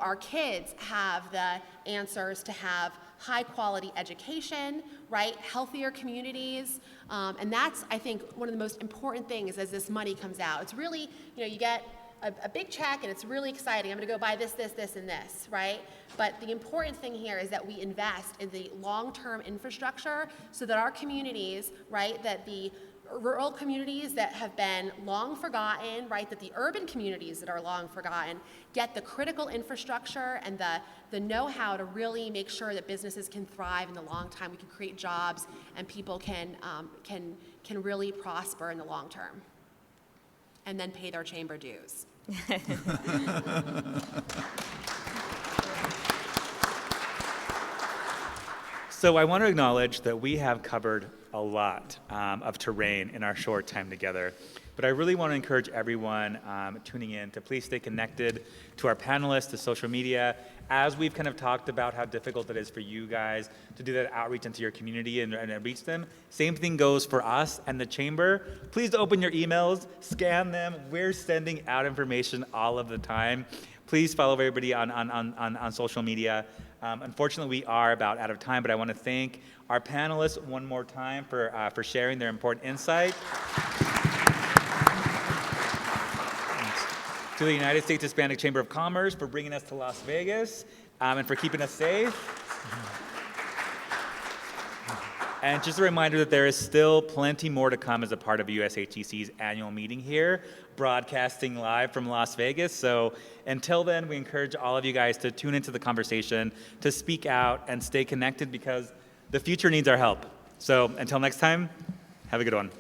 our kids have the answers to have high quality education, right? Healthier communities. And that's, I think, one of the most important things as this money comes out. It's really, you get a big check and it's really exciting. I'm going to go buy this, this, this, and this, right? But the important thing here is that we invest in the long-term infrastructure so that our communities, right, that the rural communities that have been long forgotten, right, that the urban communities that are long forgotten get the critical infrastructure and the know-how to really make sure that businesses can thrive in the long time. We can create jobs and people can really prosper in the long term and then pay their chamber dues. So I want to acknowledge that we have covered a lot of terrain in our short time together. But I really want to encourage everyone tuning in to please stay connected to our panelists, to social media, as we've kind of talked about how difficult it is for you guys to do that outreach into your community and reach them. Same thing goes for us and the chamber. Please open your emails, scan them. We're sending out information all of the time. Please follow everybody on social media. Unfortunately, we are about out of time, but I want to thank our panelists one more time for sharing their important insight. To the United States Hispanic Chamber of Commerce for bringing us to Las Vegas and for keeping us safe. And just a reminder that there is still plenty more to come as a part of USHCC's annual meeting here, broadcasting live from Las Vegas. So until then, we encourage all of you guys to tune into the conversation, to speak out and stay connected because the future needs our help. So until next time, have a good one.